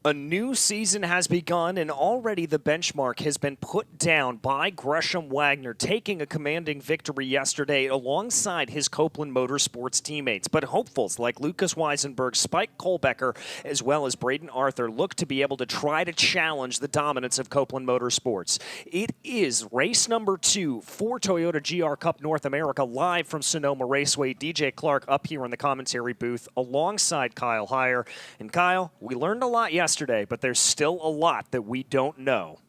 A new season has begun, and already the benchmark has been put down by Gresham Wagner, taking a commanding victory yesterday alongside his Copeland Motorsports teammates. But hopefuls like Lucas Weisenberg, Spike Kohlbecker, as well as Braden Arthur look to be able to try to challenge the dominance of Copeland Motorsports. It is race number 2 for Toyota GR Cup North America, live from Sonoma Raceway. DJ Clark up here in the commentary booth alongside Kyle Heyer. And Kyle, we learned a lot yesterday, but there's still a lot that we don't know.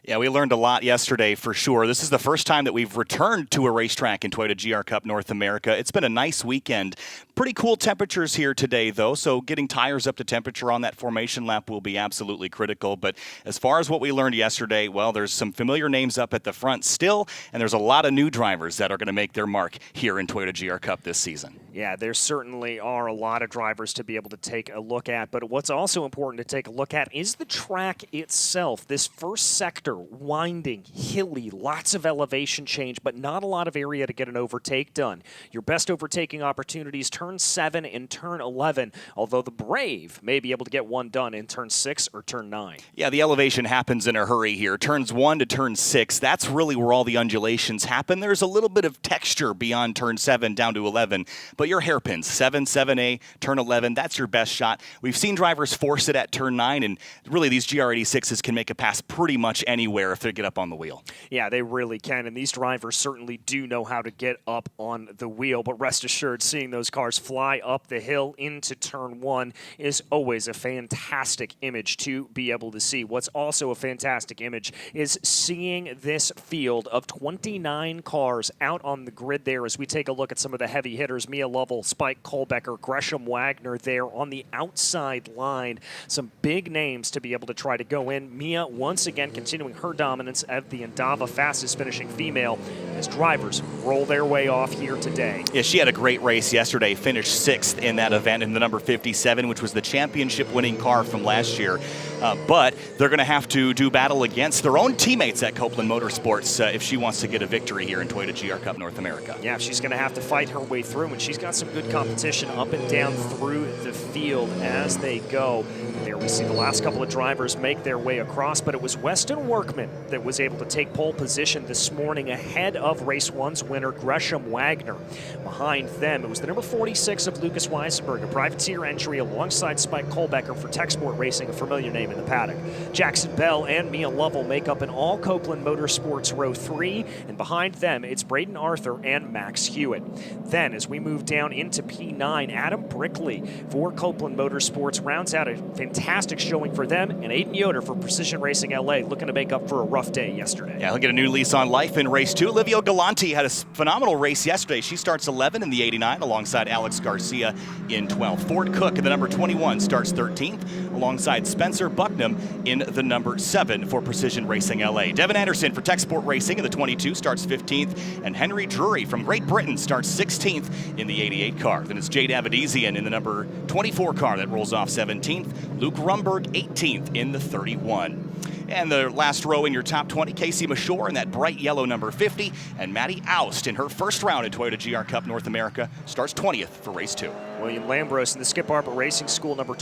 Yeah, we learned a lot yesterday for sure. This is the first time that we've returned to a racetrack in Toyota GR Cup North America. It's been a nice weekend. Pretty cool temperatures here today, though, so getting tires up to temperature on that formation lap will be absolutely critical. But as far as what we learned yesterday, well, there's some familiar names up at the front still, and there's a lot of new drivers that are going to make their mark here in Toyota GR Cup this season. Yeah, there certainly are a lot of drivers to be able to take a look at, but what's also important to take a look at is the track itself. This first sector, winding, hilly, lots of elevation change, but not a lot of area to get an overtake done. Your best overtaking opportunities, turn 7 and turn 11, although the Brave may be able to get one done in turn 6 or turn 9. Yeah, the elevation happens in a hurry here. Turns 1 to turn 6, that's really where all the undulations happen. There's a little bit of texture beyond turn 7 down to 11, but your hairpins, 7, 7A, turn 11, that's your best shot. We've seen drivers force it at turn 9, and really these GR86s can make a pass pretty much anywhere if they get up on the wheel. Yeah, they really can, and these drivers certainly do know how to get up on the wheel, but rest assured, seeing those cars fly up the hill into turn 1 is always a fantastic image to be able to see. What's also a fantastic image is seeing this field of 29 cars out on the grid there as we take a look at some of the heavy hitters. Mia Lovell, Spike Kohlbecker, Gresham Wagner there on the outside line. Some big names to be able to try to go in. Mia once again continuing her dominance of the Endava fastest finishing female as drivers roll their way off here today. Yeah, she had a great race yesterday, finished 6th in that event in the number 57, which was the championship winning car from last year. But they're going to have to do battle against their own teammates at Copeland Motorsports if she wants to get a victory here in Toyota GR Cup North America. Yeah, she's going to have to fight her way through, and she's got some good competition up and down through the field as they go. There we see the last couple of drivers make their way across, but it was Weston Workman that was able to take pole position this morning ahead of race 1's winner, Gresham Wagner. Behind them, it was the number 46 of Lucas Weisenberg, a privateer entry alongside Spike Kohlbecker for Tech Sport Racing, a familiar name in the paddock. Jackson Bell and Mia Lovell make up an all Copeland Motorsports row 3, and behind them, it's Braden Arthur and Max Hewitt. Then, as we move down into P9, Adam Brickley for Copeland Motorsports rounds out a fantastic showing for them, and Aiden Yoder for Precision Racing LA looking to make up for a rough day yesterday. Yeah, he'll get a new lease on life in race 2. Livio Galanti had a phenomenal race yesterday. She starts 11 in the 89 alongside Alex Garcia in 12. Ford Cook in the number 21 starts 13th alongside Spencer Bucknam in the number 7 for Precision Racing LA. Devin Anderson for Tech Sport Racing in the 22 starts 15th, and Henry Drury from Great Britain starts 16th in the 88 car. Then it's Jade Avedizian in the number 24 car that rolls off 17th. Luke Rumberg 18th in the 31. And the last row in your top 20, Casey Mashore in that bright yellow number 50, and Maddie Oust in her first round in Toyota GR Cup North America starts 20th for race 2. William Lambros in the Skip Barber Racing School number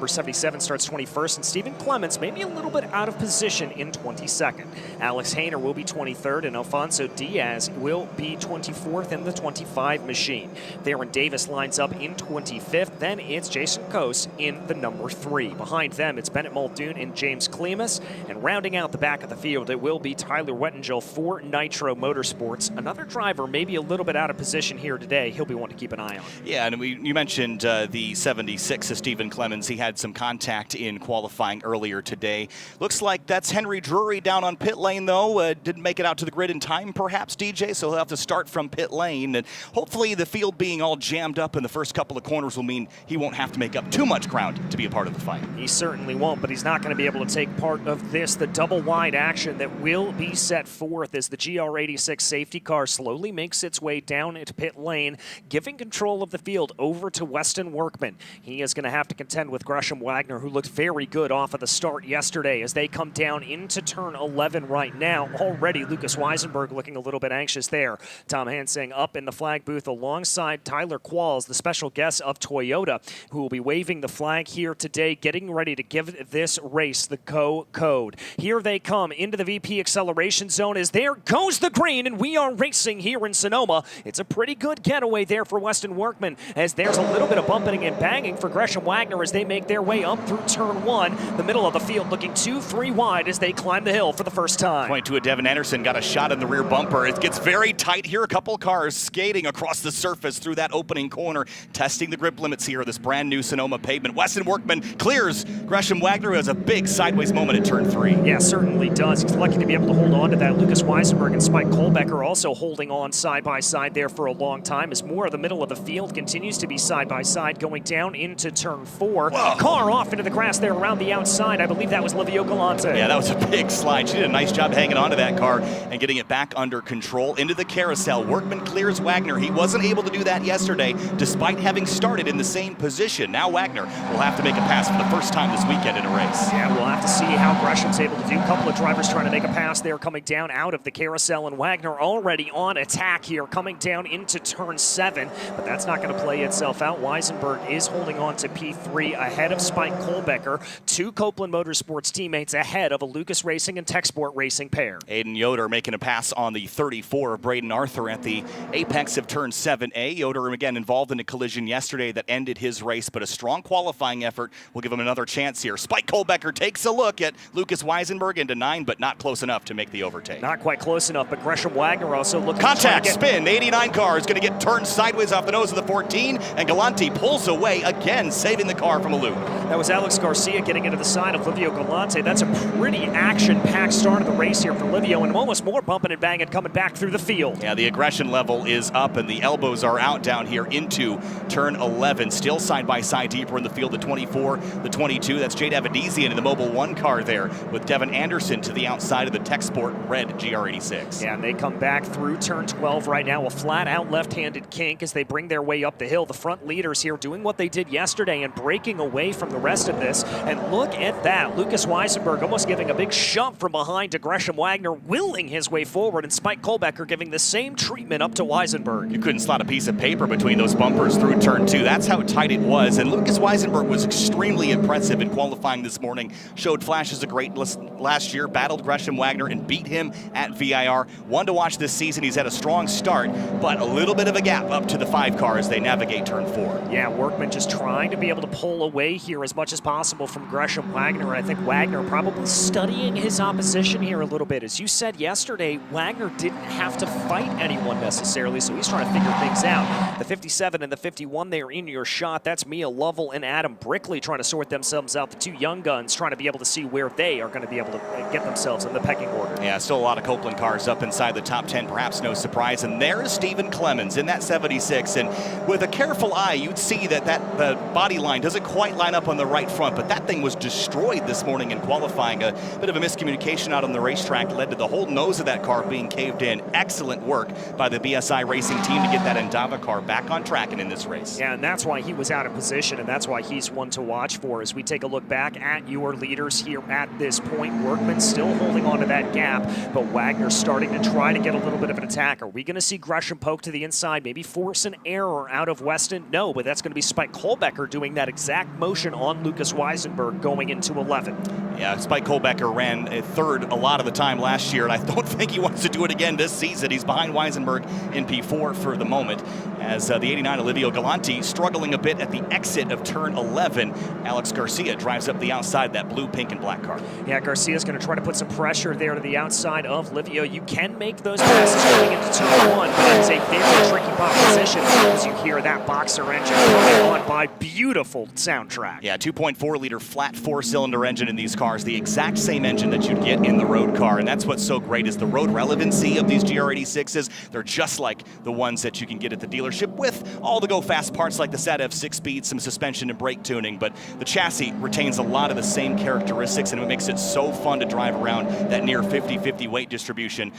77 starts 21st, and Stephen Clements maybe a little bit out of position in 22nd. Alex Hayner will be 23rd, and Alfonso Diaz will be 24th in the 25 machine. Theron Davis lines up in 25th. Then it's Jason Kos in the number 3. Behind them, it's Bennett Muldoon and James Klemus. And rounding out the back of the field, it will be Tyler Wettingel for Nitro Motorsports. Another driver maybe a little bit out of position here today. He'll be one to keep an eye on. Yeah, and you mentioned the 76 of Stephen Clemens. He had some contact in qualifying earlier today. Looks like that's Henry Drury down on pit lane, though. Didn't make it out to the grid in time, perhaps, DJ, so he'll have to start from pit lane. And hopefully the field being all jammed up in the first couple of corners will mean he won't have to make up too much ground to be a part of the fight. He certainly won't, but he's not going to be able to take part of this, the double wide action that will be set forth as the GR86 safety car slowly makes its way down into pit lane, giving control of the field over over to Weston Workman. He is going to have to contend with Gresham Wagner, who looked very good off of the start yesterday as they come down into turn 11 right now. Already Lucas Weisenberg looking a little bit anxious there. Tom Hansing up in the flag booth alongside Tyler Qualls, the special guest of Toyota, who will be waving the flag here today, getting ready to give this race the go code. Here they come into the VP acceleration zone as there goes the green, and we are racing here in Sonoma. It's a pretty good getaway there for Weston Workman as there's a little bit of bumping and banging for Gresham Wagner as they make their way up through turn 1, the middle of the field looking 2-3 wide as they climb the hill for the first time. 22 Devin Anderson got a shot in the rear bumper. It gets very tight here. A couple cars skating across the surface through that opening corner, testing the grip limits here of this brand new Sonoma pavement. Weston Workman clears Gresham Wagner, who has a big sideways moment at turn 3. Yeah, certainly does. He's lucky to be able to hold on to that. Lucas Weisenberg and Spike Kohlbecker also holding on side by side there for a long time as more of the middle of the field continues to be side by side going down into turn 4. Whoa. Car off into the grass there around the outside. I believe that was Livio Galante. Yeah, that was a big slide. She did a nice job hanging onto that car and getting it back under control into the carousel. Workman clears Wagner. He wasn't able to do that yesterday despite having started in the same position. Now Wagner will have to make a pass for the first time this weekend in a race. Yeah, we'll have to see how Gresham's able to do. A couple of drivers trying to make a pass there coming down out of the carousel, and Wagner already on attack here coming down into turn 7, but that's not going to play itself out. Weisenberg is holding on to P3 ahead of Spike Kohlbecker, 2 Copeland Motorsports teammates ahead of a Lucas Racing and Techsport Racing pair. Aiden Yoder making a pass on the 34 of Braden Arthur at the apex of turn 7A. Yoder again involved in a collision yesterday that ended his race, but a strong qualifying effort will give him another chance here. Spike Kohlbecker takes a look at Lucas Weisenberg into 9, but not close enough to make the overtake. Not quite close enough, but Gresham Wagner also looking Contact, spin, the 89 car is going to get turned sideways off the nose of the 14, and Galante pulls away again, saving the car from a loop. That was Alex Garcia getting into the side of Livio Galante. That's a pretty action-packed start of the race here for Livio, and almost more bumping and banging coming back through the field. Yeah, the aggression level is up, and the elbows are out down here into turn 11. Still side-by-side deeper in the field, the 24, the 22. That's Jade Avedizian in the Mobile 1 car there with Devin Anderson to the outside of the Techsport red GR86. Yeah, and they come back through turn 12 right now, a flat-out left-handed kink as they bring their way up the hill. The front leaders here doing what they did yesterday and breaking away from the rest of this. And look at that. Lucas Weisenberg almost giving a big shove from behind to Gresham Wagner, willing his way forward, and Spike Kohlbecker giving the same treatment up to Weisenberg. You couldn't slot a piece of paper between those bumpers through turn 2. That's how tight it was. And Lucas Weisenberg was extremely impressive in qualifying this morning. Showed flashes of greatness last year, battled Gresham Wagner and beat him at VIR. One to watch this season. He's had a strong start, but a little bit of a gap up to the 5 car as they navigate turn 4. Yeah, Workman just trying to be able to pull away here as much as possible from Gresham Wagner. I think Wagner probably studying his opposition here a little bit. As you said yesterday, Wagner didn't have to fight anyone necessarily, so he's trying to figure things out. The 57 and the 51 there in your shot. That's Mia Lovell and Adam Brickley trying to sort themselves out. The 2 young guns trying to be able to see where they are going to be able to get themselves in the pecking order. Yeah, still a lot of Copeland cars up inside the top 10, perhaps no surprise. And there is Stephen Clemens in that 76. And with a careful eye, you'd see that the body line doesn't quite line up on the right front, but that thing was destroyed this morning in qualifying. A bit of a miscommunication out on the racetrack led to the whole nose of that car being caved in. Excellent work by the BSI Racing team to get that Endava car back on track and in this race. Yeah, and that's why he was out of position, and that's why he's one to watch for as we take a look back at your leaders here at this point. Workman still holding on to that gap, but Wagner starting to try to get a little bit of an attack. Are we going to see Gresham poke to the inside, maybe force an error out of Weston? No, but that's going to be Spike Kohlbecker doing that exact motion on Lucas Weisenberg going into 11. Yeah, Spike Kohlbecker ran 3rd a lot of the time last year, and I don't think he wants to do it again this season. He's behind Weisenberg in P4 for the moment, as the 89 Livio Galante struggling a bit at the exit of turn 11. Alex Garcia drives up the outside, that blue, pink, and black car. Yeah, Garcia's going to try to put some pressure there to the outside of Livio. You can make those passes going into turn 1, but it's a very tricky proposition as you hear that boxer engine coming on by. Beautiful soundtrack. Yeah, 2.4 liter flat 4-cylinder engine in these cars, the exact same engine that you'd get in the road car, and that's what's so great is the road relevancy of these GR86s. They're just like the ones that you can get at the dealership with all the go-fast parts like the SATF 6-speed, some suspension and brake tuning, but the chassis retains a lot of the same characteristics, and it makes it so fun to drive around. That near 50-50 weight distribution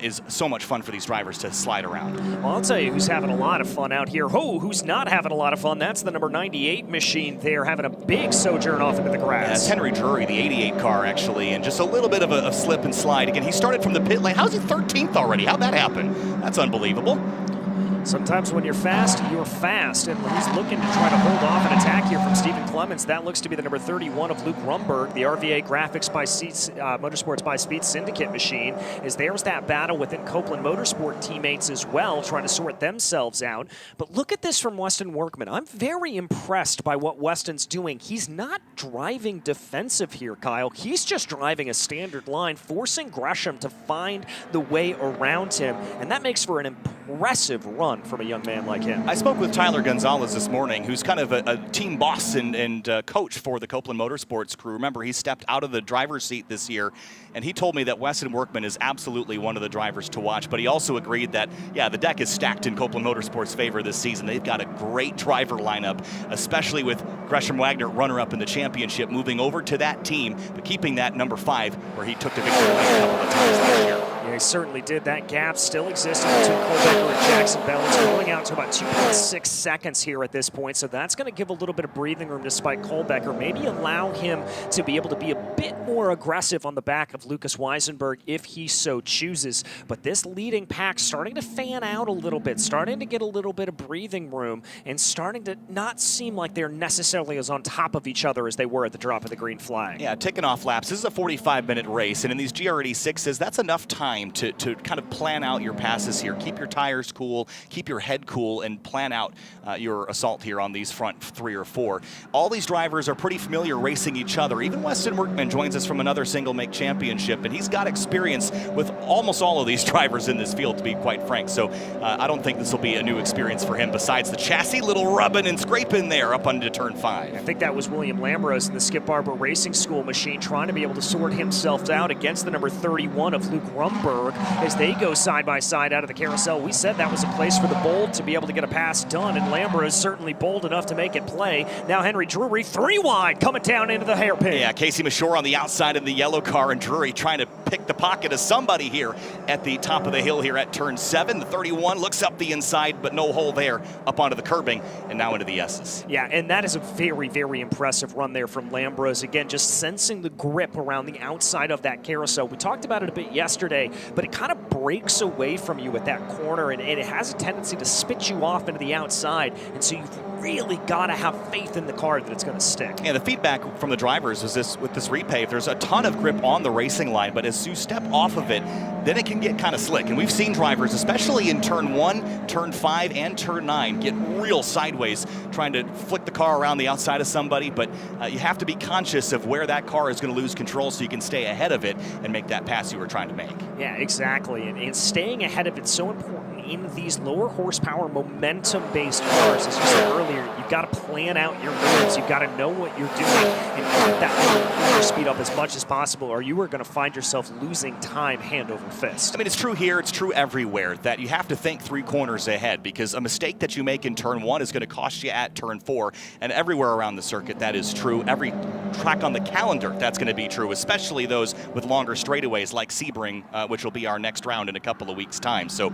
is so much fun for these drivers to slide around. Well, I'll tell you who's having a lot of fun out here. Who's not? not having a lot of fun. That's the number 98 machine there, having a big sojourn off into the grass. That's Henry Drury, the 88 car, actually, and just a little bit of a slip and slide. Again, he started from the pit lane. How's he 13th already? How'd that happen? That's unbelievable. Sometimes when you're fast, you're fast. And he's looking to try to hold off an attack here from Stephen Clements. That looks to be the number 31 of Luke Rumberg, the RVA Graphics by Motorsports by Speed Syndicate machine. As there's that battle within Copeland Motorsport teammates as well, trying to sort themselves out. But look at this from Weston Workman. I'm very impressed by what Weston's doing. He's not driving defensive here, Kyle. He's just driving a standard line, forcing Gresham to find the way around him. And that makes for an impressive run from a young man like him. I spoke with Tyler Gonzalez this morning, who's kind of a team boss and coach for the Copeland Motorsports crew. Remember, he stepped out of the driver's seat this year, and he told me that Weston Workman is absolutely one of the drivers to watch, but he also agreed that, yeah, the deck is stacked in Copeland Motorsports' favor this season. They've got a great driver lineup, especially with Gresham Wagner, runner-up in the championship, moving over to that team, but keeping that number 5 where he took the victory lane a couple of times last year. Yeah, he certainly did. That gap still existing between Cole Becker and Jackson Bell. It's rolling out to about 2.6 seconds here at this point, so that's going to give a little bit of breathing room despite Cole Becker. Maybe allow him to be able to be a bit more aggressive on the back of Lucas Weisenberg if he so chooses. But this leading pack starting to fan out a little bit, starting to get a little bit of breathing room, and starting to not seem like they're necessarily as on top of each other as they were at the drop of the green flag. Yeah, ticking off laps. This is a 45-minute race, and in these GR86s, that's enough time to kind of plan out your passes here. Keep your tires cool, keep your head cool, and plan out your assault here on these front 3 or 4. All these drivers are pretty familiar racing each other. Even Weston Workman joins us from another single-make championship, and he's got experience with almost all of these drivers in this field, to be quite frank. So I don't think this will be a new experience for him, besides the chassis little rubbing and scraping there up onto turn 5. I think that was William Lamrose in the Skip Barber Racing School machine trying to be able to sort himself out against the number 31 of Luke Rumberg as they go side by side out of the carousel. We said that was a place for the bold to be able to get a pass done, and Lamrose certainly bold enough to make it play. Now Henry Drury 3 wide coming down into the hairpin. Yeah, Casey Mashore on the outside of the yellow car, and Drury trying to pick the pocket of somebody here at the top of the hill here at turn 7. The 31 looks up the inside, but no hole there, up onto the curbing and now into the S's. Yeah, and that is a very, very impressive run there from Lambrose. Again, just sensing the grip around the outside of that carousel. We talked about it a bit yesterday, but it kind of breaks away from you at that corner, and it has a tendency to spit you off into the outside, and so you've really got to have faith in the car that it's going to stick. Yeah, the feedback from the drivers was this: with this repave, there's a ton of grip on the racing line, but as you step off of it, then it can get kind of slick. And we've seen drivers, especially in turn 1, turn 5, and turn 9, get real sideways trying to flick the car around the outside of somebody, but you have to be conscious of where that car is going to lose control so you can stay ahead of it and make that pass you were trying to make. Yeah, exactly. And staying ahead of it's so important in these lower horsepower momentum-based cars. As you said earlier, you've got to plan out your moves. You've got to know what you're doing and keep that corner speed up as much as possible, or you are going to find yourself losing time hand over fist. I mean, it's true here, it's true everywhere, that you have to think 3 corners ahead, because a mistake that you make in turn 1 is going to cost you at turn 4, and everywhere around the circuit that is true. Every track on the calendar, that's going to be true, especially those with longer straightaways like Sebring, which will be our next round in a couple of weeks' time. So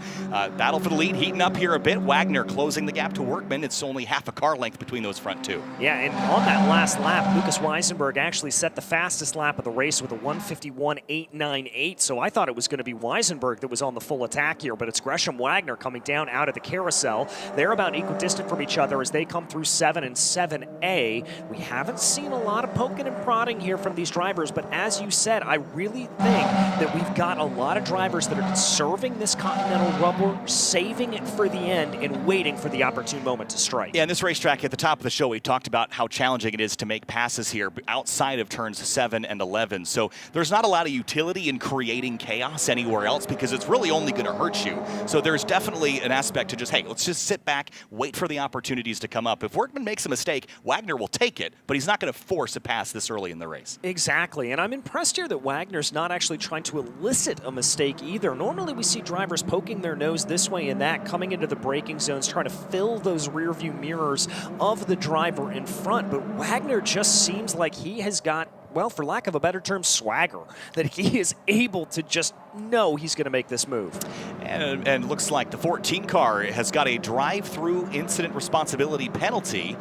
battle for the lead heating up here a bit. Wagner closing the gap to Workman. It's only half a car length between those front 2. Yeah, and on that last lap, Lucas Weisenberg actually set the fastest lap of the race with a 1:51.898. So I thought it was going to be Weisenberg that was on the full attack here, but it's Gresham Wagner coming down out of the carousel. They're about equidistant from each other as they come through 7 and 7A. We haven't seen a lot of poking and prodding here from these drivers, but as you said, I really think that we've got a lot of drivers that are conserving this Continental rubber, saving it for the end, and waiting for the opportune moment to strike. Yeah, and this racetrack at the top of the show, we talked about how challenging it is to make passes here outside of turns 7 and 11. So there's not a lot of utility in creating chaos anywhere else, because it's really only going to hurt you. So there's definitely an aspect to just, hey, let's just sit back, wait for the opportunities to come up. If Workman makes a mistake, Wagner will take it, but he's not going to force a pass this early in the race. Exactly, and I'm impressed here that Wagner's not actually trying to elicit a mistake either. Normally we see drivers poking their nose this way and that, coming into the braking zones, trying to fill those rear view mirrors of the driver in front, but Wagner just seems like he has got, well, for lack of a better term, swagger, that he is able to just know he's going to make this move. And looks like the 14 car has got a drive-through incident responsibility penalty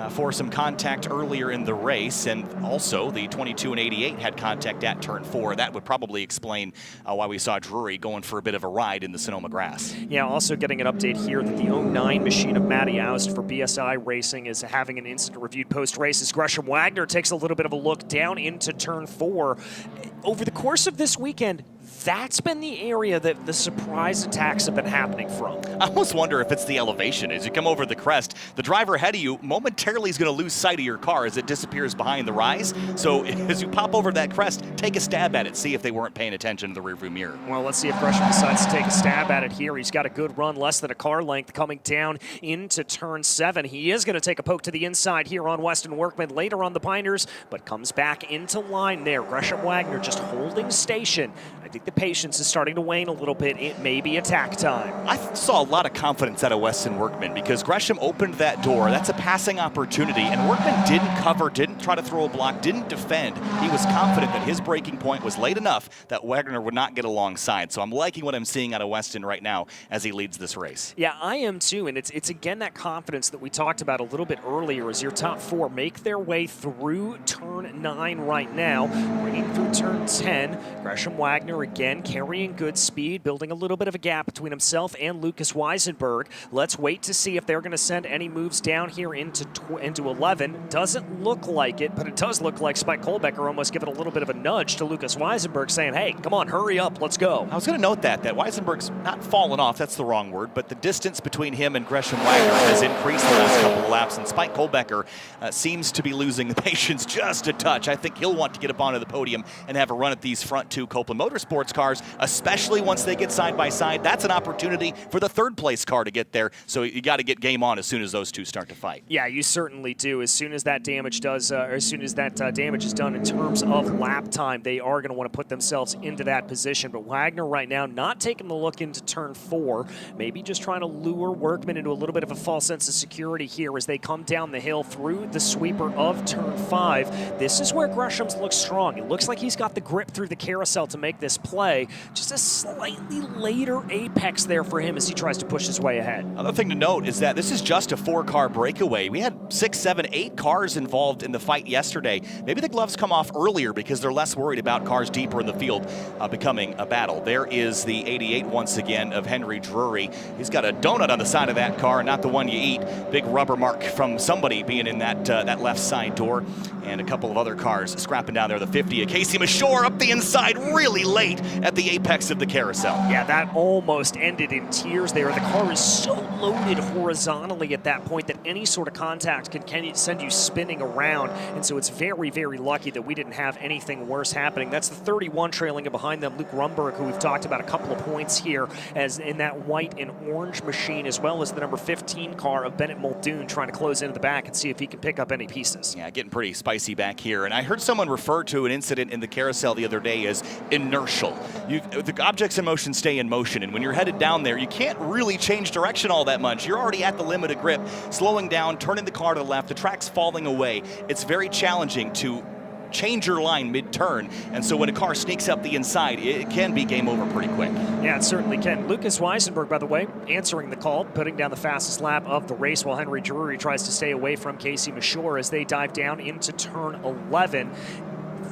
for some contact earlier in the race, and also the 22 and 88 had contact at turn 4. That would probably explain why we saw Drury going for a bit of a ride in the Sonoma grass. Yeah, also getting an update here that the 09 machine of Matty Oust for BSI Racing is having an incident reviewed post-race as Gresham Wagner takes a little bit of a look down into turn 4. Over the course of this weekend, that's been the area that the surprise attacks have been happening from. I almost wonder if it's the elevation. As you come over the crest, the driver ahead of you momentarily is going to lose sight of your car as it disappears behind the rise. So as you pop over that crest, take a stab at it, see if they weren't paying attention to the rearview mirror. Well, let's see if Gresham decides to take a stab at it here. He's got a good run, less than a car length, coming down into turn 7. He is going to take a poke to the inside here on Weston Workman later on the Piners, but comes back into line there. Gresham Wagner just holding station. I think the patience is starting to wane a little bit. It may be attack time. I saw a lot of confidence out of Weston Workman because Gresham opened that door. That's a passing opportunity, and Workman didn't cover, didn't try to throw a block, didn't defend. He was confident that his braking point was late enough that Wagner would not get alongside. So I'm liking what I'm seeing out of Weston right now as he leads this race. Yeah, I am too, and it's again that confidence that we talked about a little bit earlier as your top 4 make their way through turn 9 right now, bringing through turn 10. Gresham Wagner again carrying good speed, building a little bit of a gap between himself and Lucas Weisenberg. Let's wait to see if they're going to send any moves down here into 11. Doesn't look like it, but it does look like Spike Kohlbecker almost giving a little bit of a nudge to Lucas Weisenberg, saying, hey, come on, hurry up, let's go. I was going to note that Weisenberg's not fallen off, that's the wrong word, but the distance between him and Gresham Wagner has increased the last couple of laps, and Spike Kohlbecker seems to be losing the patience just a touch. I think he'll want to get up onto the podium and have a run at these front 2 Copeland Motorsports cars, especially once they get side by side. That's an opportunity for the 3rd place car to get there, so you got to get game on as soon as those 2 start to fight. Yeah, you certainly do. As soon as that damage does, or as soon as that damage is done in terms of lap time, they are going to want to put themselves into that position. But Wagner right now not taking the look into turn 4, maybe just trying to lure Workman into a little bit of a false sense of security here as they come down the hill through the sweeper of turn 5. This is where Gresham's looks strong. It looks like he's got the grip through the carousel to make this play. Just a slightly later apex there for him as he tries to push his way ahead. Another thing to note is that this is just a 4-car breakaway. We had 6, 7, 8 cars involved in the fight yesterday. Maybe the gloves come off earlier because they're less worried about cars deeper in the field becoming a battle. There is the 88 once again of Henry Drury. He's got a donut on the side of that car, not the one you eat. Big rubber mark from somebody being in that left side door. And a couple of other cars scrapping down there. The 50 of Casey Mashore up the inside really late at the apex of the carousel. Yeah, that almost ended in tears there. The car is so loaded horizontally at that point that any sort of contact can send you spinning around. And so it's very, very lucky that we didn't have anything worse happening. That's the 31 trailing in behind them, Luke Rumberg, who we've talked about a couple of points here as in that white and orange machine, as well as the number 15 car of Bennett Muldoon trying to close into the back and see if he can pick up any pieces. Yeah, getting pretty spicy back here. And I heard someone refer to an incident in the carousel the other day as inertial. The objects in motion stay in motion, and when you're headed down there, you can't really change direction all that much. You're already at the limit of grip, slowing down, turning the car to the left, the track's falling away. It's very challenging to change your line mid-turn, and so when a car sneaks up the inside, it can be game over pretty quick. Yeah, it certainly can. Lucas Weisenberg, by the way, answering the call, putting down the fastest lap of the race while Henry Drury tries to stay away from Casey Mashore as they dive down into turn 11.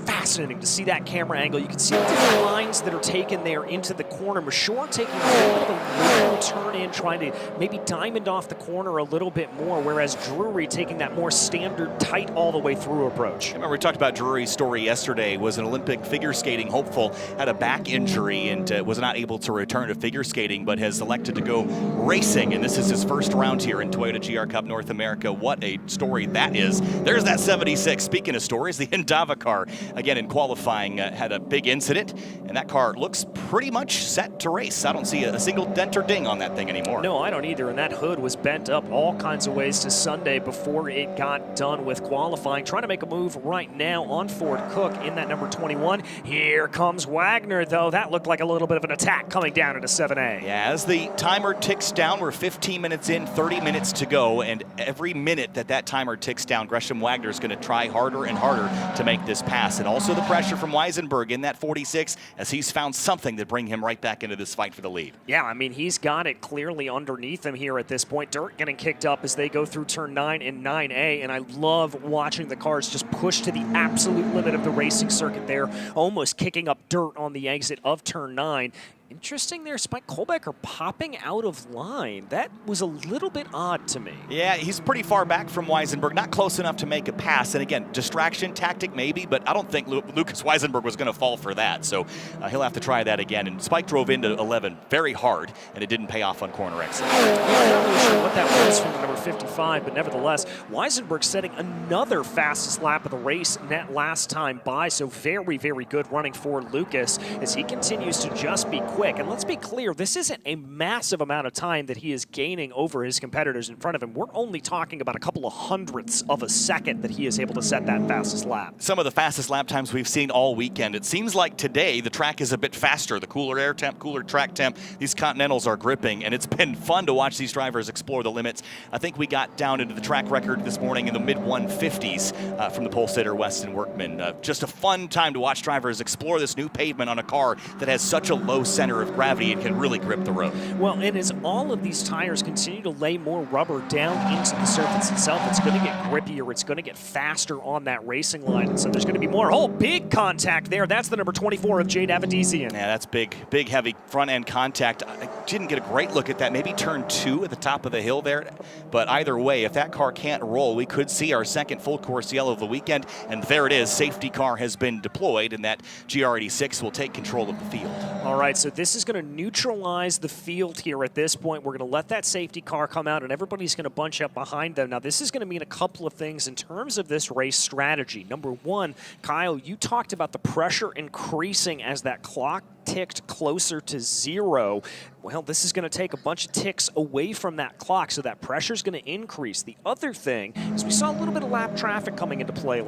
Fascinating to see that camera angle. You can see the different lines that are taken there into the corner. Mashore taking a little bit of a little turn in, trying to maybe diamond off the corner a little bit more, whereas Drury taking that more standard, tight all the way through approach. I remember we talked about Drury's story yesterday. Was an Olympic figure skating hopeful, had a back injury and was not able to return to figure skating, but has elected to go racing, and this is his first round here in Toyota GR Cup North America. What a story that is. There's that 76. Speaking of stories, the Indava car, again in qualifying, had a big incident, and that car looks pretty much set to race. I don't see a single dent or ding on that thing anymore. No, I don't either, and that hood was bent up all kinds of ways to Sunday before it got done with qualifying. Trying to make a move right now on Ford Cook in that number 21. Here comes Wagner, though. That looked like a little bit of an attack coming down into 7A. Yeah, as the timer ticks down, we're 15 minutes in, 30 minutes to go, and every minute that timer ticks down, Gresham Wagner is going to try harder and harder to make this pass. pass. And also the pressure from Weisenberg in that 46 as he's found something to bring him right back into this fight for the lead. Yeah, I mean, he's got it clearly underneath him here at this point. Dirt getting kicked up as they go through turn 9 and 9A, and I love watching the cars just push to the absolute limit of the racing circuit there, almost kicking up dirt on the exit of turn 9. Interesting there, Spike Kohlbecker popping out of line. That was a little bit odd to me. Yeah, he's pretty far back from Weisenberg, not close enough to make a pass. And again, distraction tactic maybe, but I don't think Lucas Weisenberg was going to fall for that. So he'll have to try that again. And Spike drove into 11 very hard, and it didn't pay off on corner exit. I'm not really sure what that was from the number 55, but nevertheless, Weisenberg setting another fastest lap of the race net last time by. So very, very good running for Lucas as he continues to just be quick. And let's be clear, this isn't a massive amount of time that he is gaining over his competitors in front of him. We're only talking about a couple of hundredths of a second that he is able to set that fastest lap. Some of the fastest lap times we've seen all weekend. It seems like today the track is a bit faster. The cooler air temp, cooler track temp. These Continentals are gripping, and it's been fun to watch these drivers explore the limits. I think we got down into the track record this morning in the mid-150s from the pole sitter Weston Workman. Just a fun time to watch drivers explore this new pavement on a car that has such a low center of gravity and can really grip the road. Well, and as all of these tires continue to lay more rubber down into the surface itself, it's going to get grippier, it's going to get faster on that racing line, and so there's going to be more. Oh, big contact there. That's the number 24 of Jade Avedizian. Yeah, that's big, heavy front-end contact. I didn't get a great look at that. Maybe turn 2 at the top of the hill there. But either way, if that car can't roll, we could see our second full-course yellow of the weekend, and there it is. Safety car has been deployed, and that GR86 will take control of the field. All right, so this is going to neutralize the field here at this point. We're going to let that safety car come out, and everybody's going to bunch up behind them. Now, this is going to mean a couple of things in terms of this race strategy. Number one, Kyle, you talked about the pressure increasing as that clock ticked closer to 0. Well, this is going to take a bunch of ticks away from that clock, so that pressure is going to increase. The other thing is we saw a little bit of lap traffic coming into play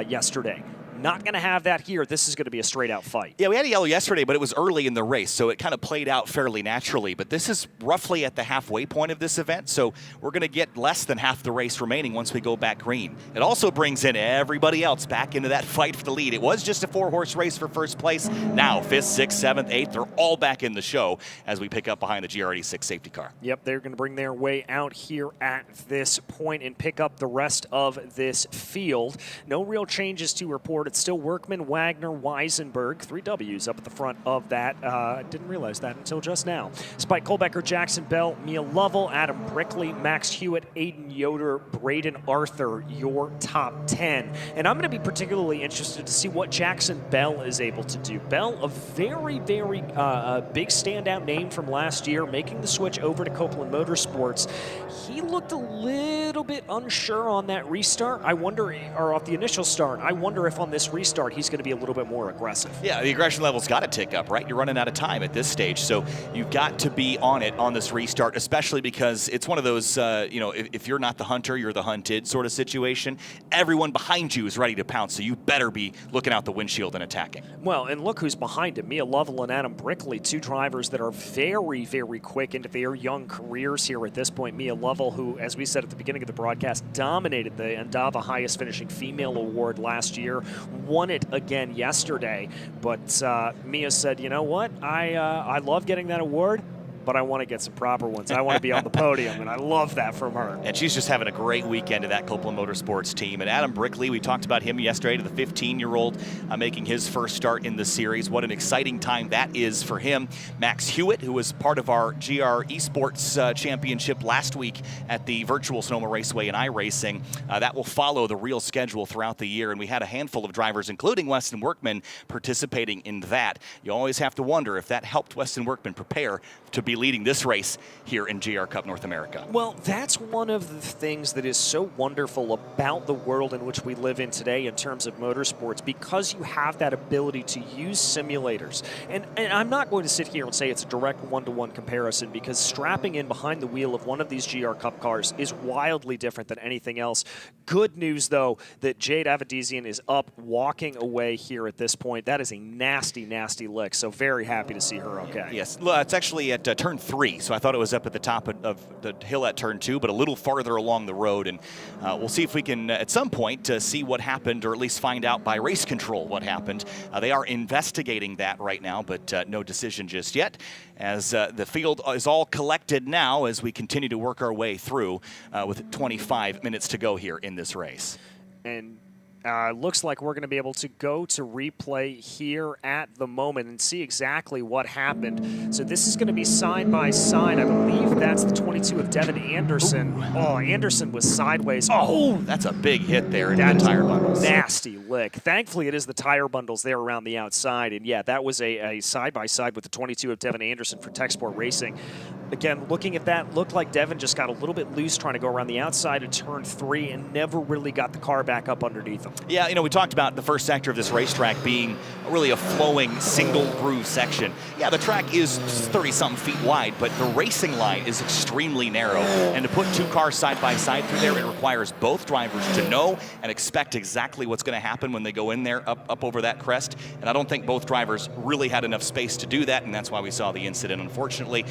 yesterday. Not going to have that here. This is going to be a straight-out fight. Yeah, we had a yellow yesterday, but it was early in the race, so it kind of played out fairly naturally. But this is roughly at the halfway point of this event, so we're going to get less than half the race remaining once we go back green. It also brings in everybody else back into that fight for the lead. It was just a 4-horse race for first place. Now, 5th, 6th, 7th, 8th, they're all back in the show as we pick up behind the GR86 safety car. Yep, they're going to bring their way out here at this point and pick up the rest of this field. No real changes to report. It's still Workman, Wagner, Weisenberg, 3 W's up at the front of that. Didn't realize that until just now. Spike Kohlbecker, Jackson Bell, Mia Lovell, Adam Brickley, Max Hewitt, Aiden Yoder, Braden Arthur, your top 10. And I'm going to be particularly interested to see what Jackson Bell is able to do. Bell, a very, very big standout name from last year, making the switch over to Copeland Motorsports. He looked a little bit unsure on that restart. I wonder, or off the initial start, I wonder if on this restart he's going to be a little bit more aggressive. Yeah, the aggression level's got to tick up, right? You're running out of time at this stage, so you've got to be on it on this restart, especially because it's one of those, if you're not the hunter, you're the hunted sort of situation. Everyone behind you is ready to pounce, so you better be looking out the windshield and attacking. Well, and look who's behind him. Mia Lovell and Adam Brickley, 2 drivers that are very, very quick into their young careers here at this point. Mia Lovell, who, as we said at the beginning of the broadcast, dominated the Andava highest finishing female award last year, won it again yesterday. But Mia said, you know what, I love getting that award, but I want to get some proper ones. I want to be on the podium, and I love that from her. And she's just having a great weekend of that Copeland Motorsports team. And Adam Brickley, we talked about him yesterday, to the 15-year-old making his first start in the series. What an exciting time that is for him. Max Hewitt, who was part of our GR Esports Championship last week at the virtual Sonoma Raceway and iRacing. That will follow the real schedule throughout the year. And we had a handful of drivers, including Weston Workman, participating in that. You always have to wonder if that helped Weston Workman prepare to be leading this race here in GR Cup North America. Well, that's one of the things that is so wonderful about the world in which we live in today in terms of motorsports, because you have that ability to use simulators. And I'm not going to sit here and say it's a direct one-to-one comparison, because strapping in behind the wheel of one of these GR Cup cars is wildly different than anything else. Good news, though, that Jade Avedizian is up, walking away here at this point. That is a nasty, nasty lick, so very happy to see her okay. Yes, it's actually at turn turn 3, so I thought it was up at the top of the hill at turn 2, but a little farther along the road. And we'll see if we can, at some point, see what happened, or at least find out by race control what happened. They are investigating that right now, but no decision just yet, as the field is all collected now as we continue to work our way through with 25 minutes to go here in this race. And looks like we're going to be able to go to replay here at the moment and see exactly what happened. So this is going to be side by side. I believe that's the 22 of Devin Anderson. Ooh. Oh, Anderson was sideways. Oh, that's a big hit there into the tire bundles. Nasty lick. Thankfully, it is the tire bundles there around the outside. And yeah, that was a side by side with the 22 of Devin Anderson for Tech Sport Racing. Again, looking at that, looked like Devin just got a little bit loose trying to go around the outside of turn 3 and never really got the car back up underneath him. Yeah, you know, we talked about the first sector of this racetrack being really a flowing single groove section. Yeah, the track is 30-something feet wide, but the racing line is extremely narrow. And to put 2 cars side by side through there, it requires both drivers to know and expect exactly what's going to happen when they go in there up over that crest. And I don't think both drivers really had enough space to do that, and that's why we saw the incident, unfortunately.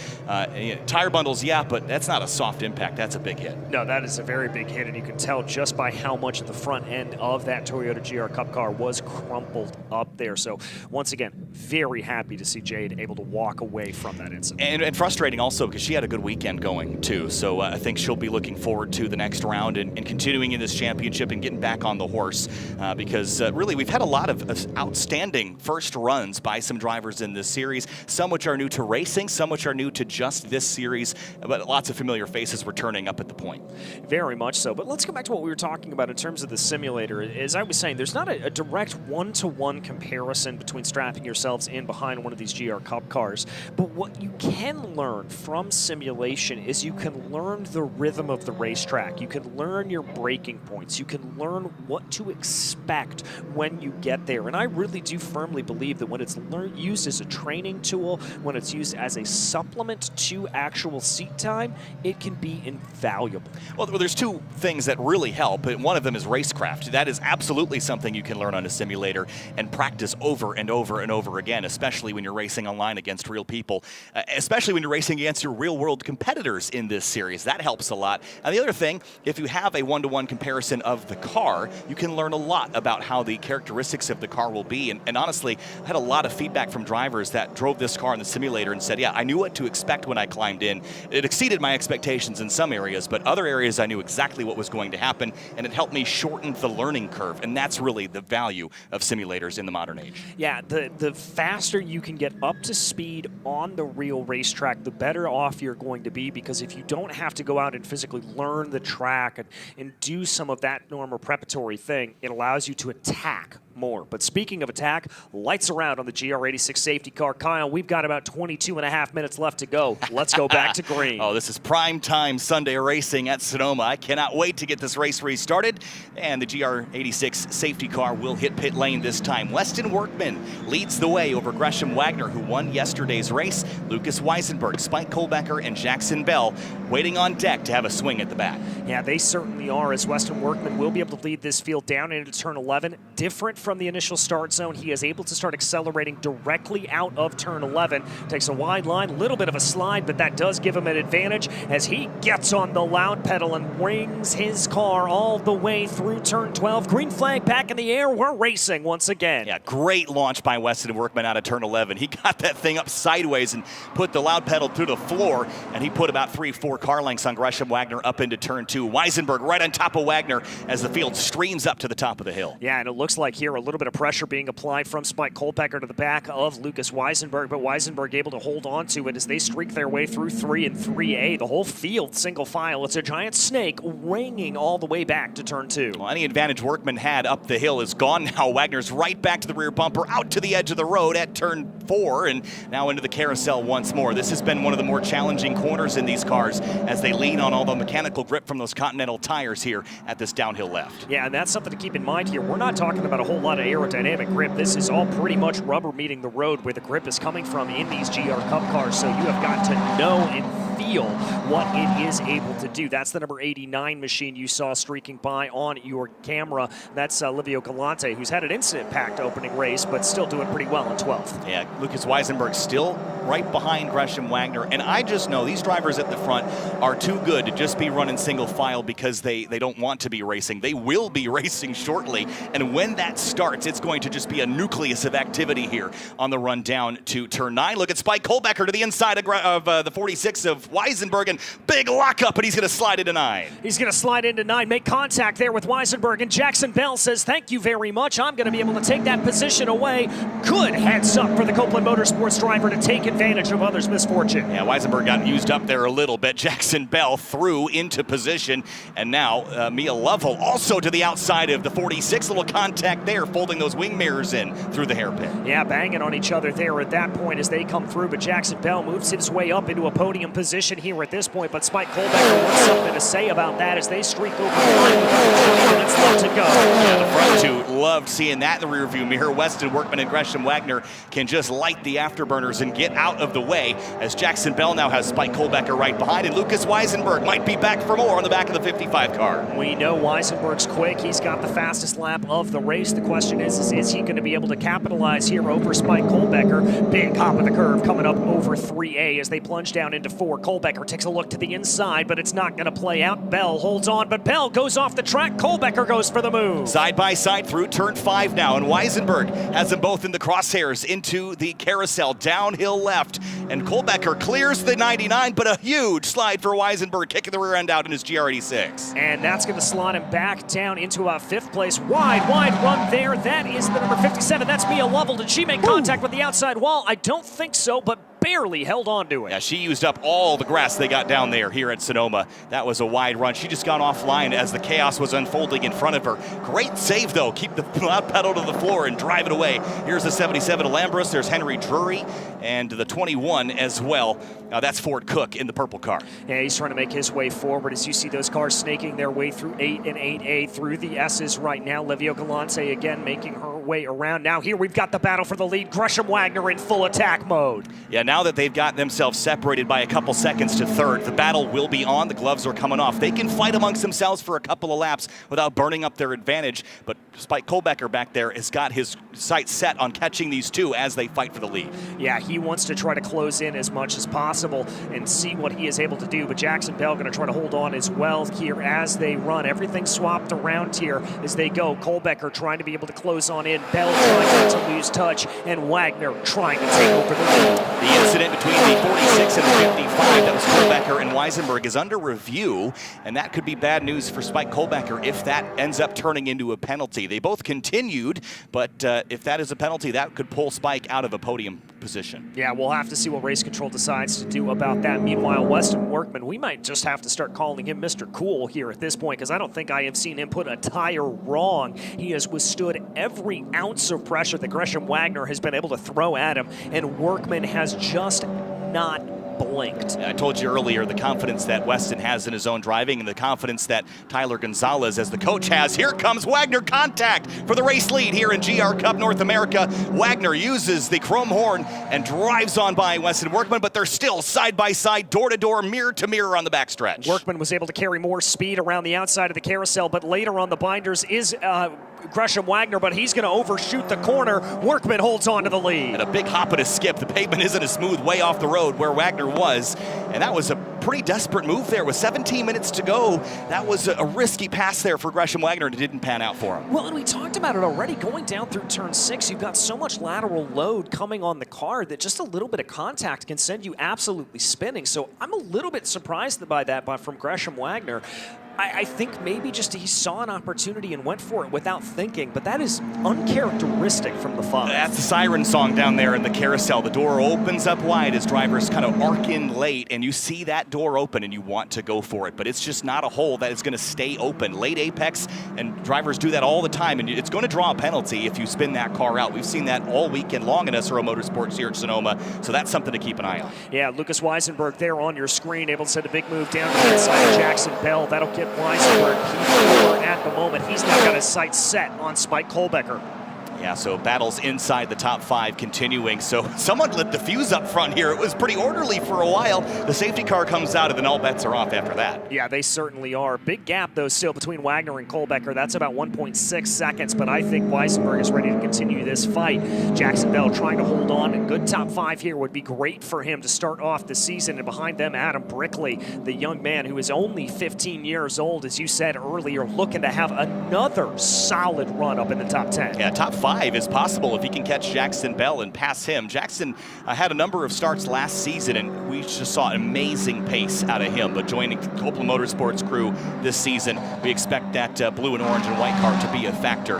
Tire bundles, yeah, but that's not a soft impact. That's a big hit. No, that is a very big hit, and you can tell just by how much of the front end of that Toyota GR Cup car was crumpled up there. So once again, very happy to see Jade able to walk away from that incident. And frustrating also because she had a good weekend going too. So I think she'll be looking forward to the next round and continuing in this championship and getting back on the horse because really we've had a lot of outstanding first runs by some drivers in this series, some which are new to racing, some which are new to just this series, but lots of familiar faces returning up at the point. Very much so. But let's go back to what we were talking about in terms of the simulator. As I was saying, there's not a direct one-to-one comparison between strapping yourselves in behind one of these GR Cup cars. But what you can learn from simulation is you can learn the rhythm of the racetrack. You can learn your braking points. You can learn what to expect when you get there. And I really do firmly believe that when it's used as a training tool, when it's used as a supplement to actual seat time, it can be invaluable. Well, there's 2 things that really help. One of them is racecraft. That is absolutely something you can learn on a simulator and practice over and over and over again, especially when you're racing online against real people, especially when you're racing against your real-world competitors in this series. That helps a lot. And the other thing, if you have a one-to-one comparison of the car, you can learn a lot about how the characteristics of the car will be. And honestly, I had a lot of feedback from drivers that drove this car in the simulator and said, yeah, I knew what to expect when I climbed in. It exceeded my expectations in some areas, but other areas I knew exactly what was going to happen, and it helped me shorten the learning curve. And that's really the value of simulators in the modern age. Yeah, the faster you can get up to speed on the real racetrack, the better off you're going to be, because if you don't have to go out and physically learn the track and do some of that normal preparatory thing, it allows you to attack more. But speaking of attack, lights are out on the GR86 safety car. Kyle, we've got about 22.5 minutes left to go. Let's go back to green. Oh, this is prime time Sunday racing at Sonoma. I cannot wait to get this race restarted. And the GR86 safety car will hit pit lane this time. Weston Workman leads the way over Gresham Wagner, who won yesterday's race. Lucas Weisenberg, Spike Kohlbecker, and Jackson Bell waiting on deck to have a swing at the back. Yeah, they certainly are, as Weston Workman will be able to lead this field down into turn 11. Different from the initial start zone, he is able to start accelerating directly out of turn 11. Takes a wide line, a little bit of a slide, but that does give him an advantage as he gets on the loud pedal and brings his car all the way through turn 12. Green flag back in the air. We're racing once again. Yeah, great launch by Weston Workman out of turn 11. He got that thing up sideways and put the loud pedal through the floor, and he put about 3-4 car lengths on Gresham Wagner up into turn 2. Weisenberg right on top of Wagner as the field streams up to the top of the hill. Yeah, and it looks like here a little bit of pressure being applied from Spike Kohlbecker to the back of Lucas Weisenberg, but Weisenberg able to hold on to it as they streak their way through 3 and 3A. The whole field single file. It's a giant snake ringing all the way back to turn 2. Well, any advantage Workman had up the hill is gone now. Wagner's right back to the rear bumper, out to the edge of the road at turn 4, and now into the carousel once more. This has been one of the more challenging corners in these cars as they lean on all the mechanical grip from those Continental tires here at this downhill left. Yeah, and that's something to keep in mind here. We're not talking about a whole lot of aerodynamic grip. This is all pretty much rubber meeting the road where the grip is coming from in these GR Cup cars, so you have got to know and feel what it is able to do. That's the number 89 machine you saw streaking by on your camera. That's Livio Galante, who's had an incident-packed opening race, but still doing pretty well in 12th. Yeah, Lucas Weisenberg still right behind Gresham Wagner, and I just know these drivers at the front are too good to just be running single file because they don't want to be racing. They will be racing shortly, and when that starts, it's going to just be a nucleus of activity here on the run down to turn 9. Look at Spike Kohlbecker to the inside of the 46 of Weisenberg, and big lockup, and he's going to slide into 9. He's going to slide into 9, make contact there with Weisenberg, and Jackson Bell says, thank you very much. I'm going to be able to take that position away. Good heads up for the Copeland Motorsports driver to take advantage of others' misfortune. Yeah, Weisenberg got used up there a little bit. Jackson Bell through into position, and now Mia Lovell also to the outside of the 46. Little contact there, folding those wing mirrors in through the hairpin. Yeah, banging on each other there at that point as they come through, but Jackson Bell moves his way up into a podium position here at this point, but Spike Kohlbecker wants something to say about that as they streak over the line with about 20 minutes left to go. Yeah, the front two loved seeing that in the rearview mirror. Weston Workman and Gresham Wagner can just light the afterburners and get out of the way as Jackson Bell now has Spike Kohlbecker right behind, and Lucas Weisenberg might be back for more on the back of the 55 car. We know Weisenberg's quick. He's got the fastest lap of the race. The question is he going to be able to capitalize here over Spike Kohlbecker? Big hop of the curve coming up over 3A as they plunge down into 4. Kohlbecker takes a look to the inside, but it's not going to play out. Bell holds on, but Bell goes off the track. Kohlbecker goes for the move. Side by side through turn 5 now, and Weisenberg has them both in the crosshairs into the carousel, downhill left, and Kohlbecker clears the 99, but a huge slide for Weisenberg, kicking the rear end out in his GR86. And that's going to slot him back down into 5th place. Wide run there. That is the number 57. That's Mia Lovell. Did she make contact with the outside wall? I don't think so, but barely held on to it. Yeah, she used up all the grass they got down there here at Sonoma. That was a wide run. She just got offline as the chaos was unfolding in front of her. Great save, though. Keep the loud pedal to the floor and drive it away. Here's the 77 Alambris. There's Henry Drury and the 21 as well. That's Ford Cook in the purple car. Yeah, he's trying to make his way forward as you see those cars snaking their way through 8 and 8A through the S's right now. Livio Galante again making her way around. Now here we've got the battle for the lead. Gresham Wagner in full attack mode. Yeah, now that they've got themselves separated by a couple seconds to 3rd, the battle will be on. The gloves are coming off. They can fight amongst themselves for a couple of laps without burning up their advantage, but Spike Kohlbecker back there has got his sights set on catching these two as they fight for the lead. Yeah, he wants to try to close in as much as possible and see what he is able to do, but Jackson Bell going to try to hold on as well here as they run. Everything swapped around here as they go. Kohlbecker trying to be able to close on in, Bell trying not to lose touch, and Wagner trying to take over the lead. The incident between the 46 and the 55, that was Kohlbecker and Weisenberg, is under review, and that could be bad news for Spike Kohlbecker if that ends up turning into a penalty. They both continued, but if that is a penalty, that could pull Spike out of a podium position. Yeah, we'll have to see what race control decides to do about that. Meanwhile, Weston Workman, we might just have to start calling him Mr. Cool here at this point, because I don't think I have seen him put a tire wrong. He has withstood every ounce of pressure that Gresham Wagner has been able to throw at him, and Workman has just not blinked. I told you earlier the confidence that Weston has in his own driving and the confidence that Tyler Gonzalez as the coach has. Here comes Wagner, contact for the race lead here in GR Cup North America. Wagner uses the chrome horn and drives on by Weston Workman, but they're still side by side, door to door, mirror to mirror on the backstretch. Workman was able to carry more speed around the outside of the carousel, but later on the binders is Gresham Wagner, but he's going to overshoot the corner. Workman holds on to the lead. And a big hop and a skip. The pavement isn't as smooth way off the road where Wagner was, and that was a pretty desperate move there. With 17 minutes to go, that was a risky pass there for Gresham Wagner, and it didn't pan out for him. Well, and we talked about it already. Going down through turn 6, you've got so much lateral load coming on the car that just a little bit of contact can send you absolutely spinning. So I'm a little bit surprised by that from Gresham Wagner. I think maybe just he saw an opportunity and went for it without thinking, but that is uncharacteristic from the Fox. That's the siren song down there in the carousel. The door opens up wide as drivers kind of arc in late, and you see that door open and you want to go for it, but it's just not a hole that is going to stay open. Late apex, and drivers do that all the time, and it's going to draw a penalty if you spin that car out. We've seen that all weekend long in SRO Motorsports here at Sonoma, so that's something to keep an eye on. Yeah, Lucas Weisenberg there on your screen, able to send a big move down to the inside of Jackson Bell. That'll get Weisenberg P4 at the moment. He's now got his sights set on Spike Kohlbecker. Yeah, so battles inside the top 5 continuing. So someone lit the fuse up front here. It was pretty orderly for a while. The safety car comes out, and then all bets are off after that. Yeah, they certainly are. Big gap, though, still between Wagner and Kohlbecker. That's about 1.6 seconds, but I think Weisenberg is ready to continue this fight. Jackson Bell trying to hold on. A good top 5 here would be great for him to start off the season. And behind them, Adam Brickley, the young man who is only 15 years old, as you said earlier, looking to have another solid run up in the top 10. Yeah, top 5 is possible if he can catch Jackson Bell and pass him. Jackson had a number of starts last season, and we just saw an amazing pace out of him. But joining the Sonoma Motorsports crew this season, we expect that blue and orange and white car to be a factor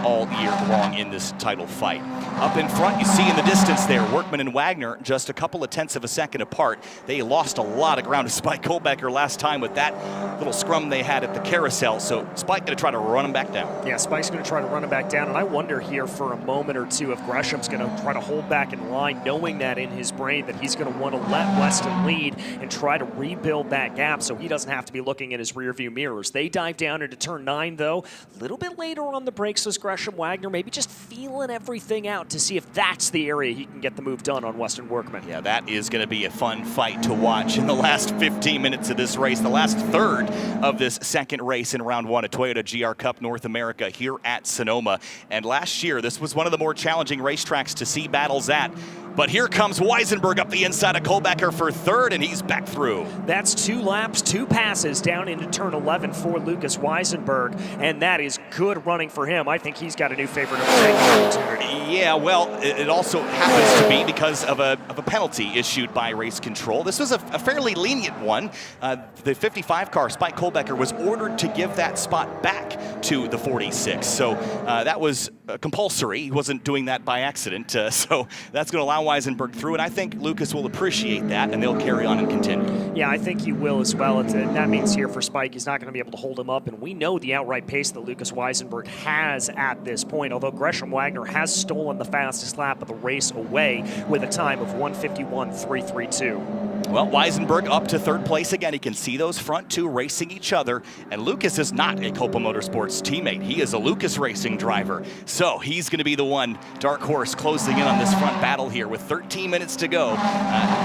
all year long in this title fight. Up in front, you see in the distance there, Workman and Wagner just a couple of tenths of a second apart. They lost a lot of ground to Spike Kohlbecker last time with that little scrum they had at the carousel. So Spike going to try to run him back down. Yeah, Spike's going to try to run him back down, and I wonder here for a moment or two if Gresham's going to try to hold back in line, knowing that in his brain that he's going to want to let Weston lead and try to rebuild that gap so he doesn't have to be looking in his rearview mirrors. They dive down into turn 9, though. A little bit later on the brakes was Gresham. Wagner maybe just feeling everything out to see if that's the area he can get the move done on Weston Workman. Yeah, that is going to be a fun fight to watch in the last 15 minutes of this race, the last third of this second race in round 1 at Toyota GR Cup North America here at Sonoma. And last year, this was one of the more challenging racetracks to see battles at. But here comes Weisenberg up the inside of Kohlbecker for third, and he's back through. That's 2 laps, 2 passes down into turn 11 for Lucas Weisenberg, and that is good running for him. I think he's got a new favorite of the opportunity. Yeah, well, it also happens to be because of a penalty issued by race control. This was a fairly lenient one. The 55 car, Spike Kohlbecker, was ordered to give that spot back to the 46. So that was compulsory. He wasn't doing that by accident. So that's going to allow Weisenberg through, and I think Lucas will appreciate that, and they'll carry on and continue. Yeah, I think he will as well. That means here for Spike, he's not going to be able to hold him up, and we know the outright pace that Lucas Weisenberg has at this point, although Gresham Wagner has stolen the fastest lap of the race away with a time of 1:51.332. Well, Weisenberg up to third place again. He can see those front 2 racing each other, and Lucas is not a Copa Motorsports teammate. He is a Lucas Racing driver, so he's going to be the one, dark horse, closing in on this front battle here with 13 minutes to go.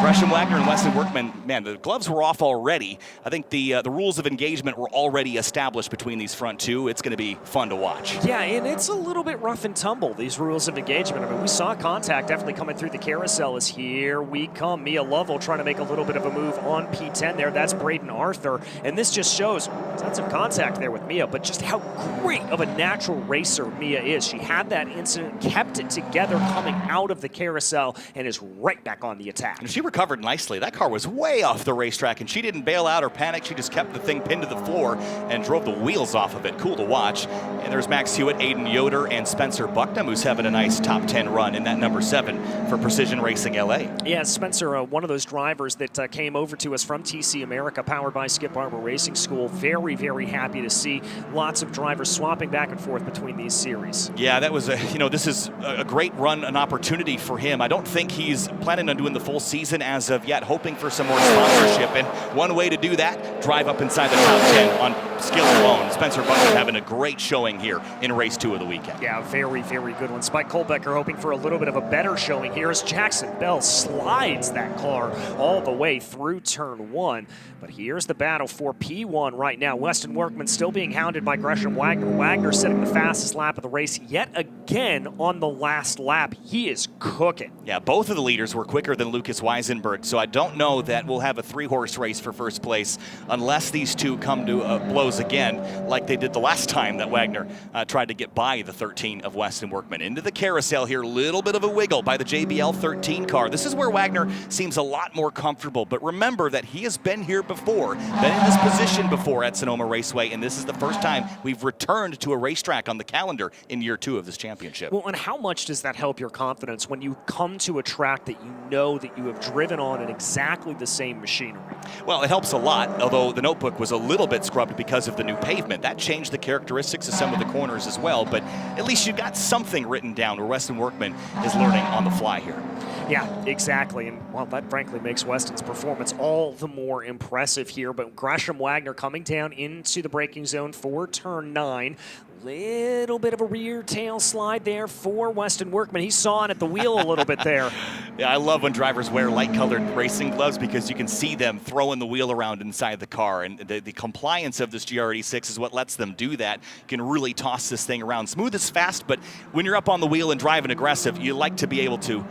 Gresham Wagner and Weston Workman, man, the gloves were off already. I think the rules of engagement were already established between these front 2. It's going to be fun to watch. Yeah, and it's a little bit rough and tumble, these rules of engagement. I mean, we saw contact definitely coming through the carousel as here we come. Mia Lovell trying to make a little bit of a move on P10 there. That's Braden Arthur, and this just shows sense of contact there with Mia, but just how great of a natural racer Mia is. She had that incident, kept it together coming out of the carousel, and is right back on the attack. And she recovered nicely. That car was way off the racetrack, and she didn't bail out or panic. She just kept the thing pinned to the floor and drove the wheels off of it. Cool to watch. And there's Max Hewitt, Aiden Yoder, and Spencer Bucknam, who's having a nice top 10 run in that number 7 for Precision Racing LA. Yeah, Spencer, one of those drivers that came over to us from TC America, powered by Skip Barber Racing School. Very, very happy to see lots of drivers swapping back and forth between these series. Yeah, that was this is a great run, an opportunity for him. I don't think he's planning on doing the full season as of yet, hoping for some more sponsorship. And one way to do that, drive up inside the top 10 on skill alone. Spencer Buckman having a great showing here in race 2 of the weekend. Yeah, very, very good one. Spike Kohlbecker hoping for a little bit of a better showing here as Jackson Bell slides that car all the way through turn 1. But here's the battle for P1 right now. Weston Workman still being hounded by Gresham Wagner. Wagner setting the fastest lap of the race yet again on the last lap. He is cooking. Yeah, both of the leaders were quicker than Lucas Weisenberg, so I don't know that we'll have a 3-horse race for first place unless these two come to blows again like they did the last time that Wagner tried to get by the 13 of Weston Workman. Into the carousel here, little bit of a wiggle by the JBL 13 car. This is where Wagner seems a lot more comfortable, but remember that he has been here before, been in this position before at Sonoma Raceway, and this is the first time we've returned to a racetrack on the calendar in year 2 of this championship. Well, and how much does that help your confidence when you come to a track that you know that you have driven on in exactly the same machinery? Well, it helps a lot, although the notebook was a little bit scrubbed because of the new pavement. That changed the characteristics of some of the corners as well, but at least you got something written down where Weston Workman is learning on the fly here. Yeah, exactly. And, well, that frankly makes Weston's performance all the more impressive here. But Gresham Wagner coming down into the braking zone for turn 9. Little bit of a rear tail slide there for Weston Workman. He's sawing at the wheel a little bit there. Yeah, I love when drivers wear light-colored racing gloves because you can see them throwing the wheel around inside the car. And the compliance of this GR86 is what lets them do that. You can really toss this thing around. Smooth is fast, but when you're up on the wheel and driving aggressive, you like to be able to,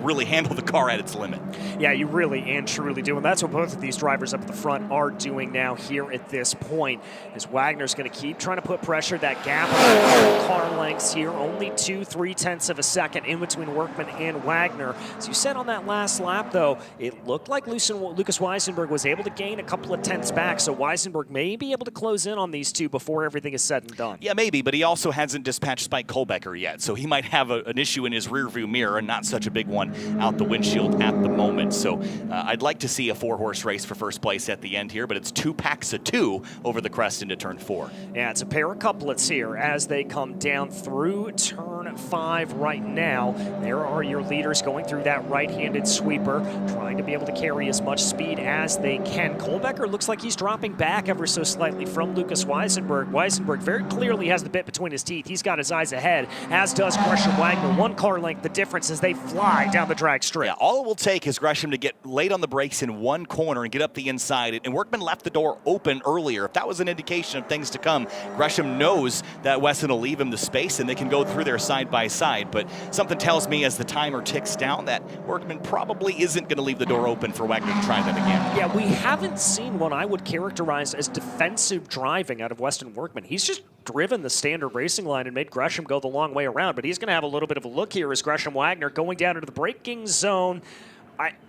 really handle the car at its limit. Yeah, you really and truly do. And that's what both of these drivers up at the front are doing now here at this point. As Wagner's going to keep trying to put pressure. That gap of car lengths here, only 2/3 of a second in between Workman and Wagner. As you said on that last lap, though, it looked like Lucas Weisenberg was able to gain a couple of tenths back, so Weisenberg may be able to close in on these two before everything is said and done. Yeah, maybe, but he also hasn't dispatched Spike Kohlbecker yet, so he might have an issue in his rearview mirror, and not such a big one out the windshield at the moment. So I'd like to see a 4-horse race for first place at the end here, but it's 2 packs of 2 over the crest into turn 4. Yeah, it's a pair of couplets here as they come down through turn 5 right now. There are your leaders going through that right-handed sweeper, trying to be able to carry as much speed as they can. Kohlbecker looks like he's dropping back ever so slightly from Lucas Weisenberg. Weisenberg very clearly has the bit between his teeth. He's got his eyes ahead, as does Gresham Wagner. 1 car length the difference as they fly down the drag strip. Yeah, all it will take is Gresham to get late on the brakes in one corner and get up the inside. And Workman left the door open earlier. If that was an indication of things to come, Gresham knows that Weston will leave him the space and they can go through there side by side. But something tells me as the timer ticks down that Workman probably isn't going to leave the door open for Wagner to try that again. Yeah, we haven't seen what I would characterize as defensive driving out of Weston Workman. He's just driven the standard racing line and made Gresham go the long way around, but he's going to have a little bit of a look here as Gresham Wagner going down into the braking zone.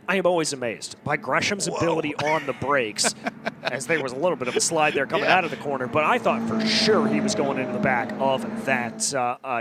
I am always amazed by Gresham's ability on the brakes, as there was a little bit of a slide there coming out of the corner, but I thought for sure he was going into the back of that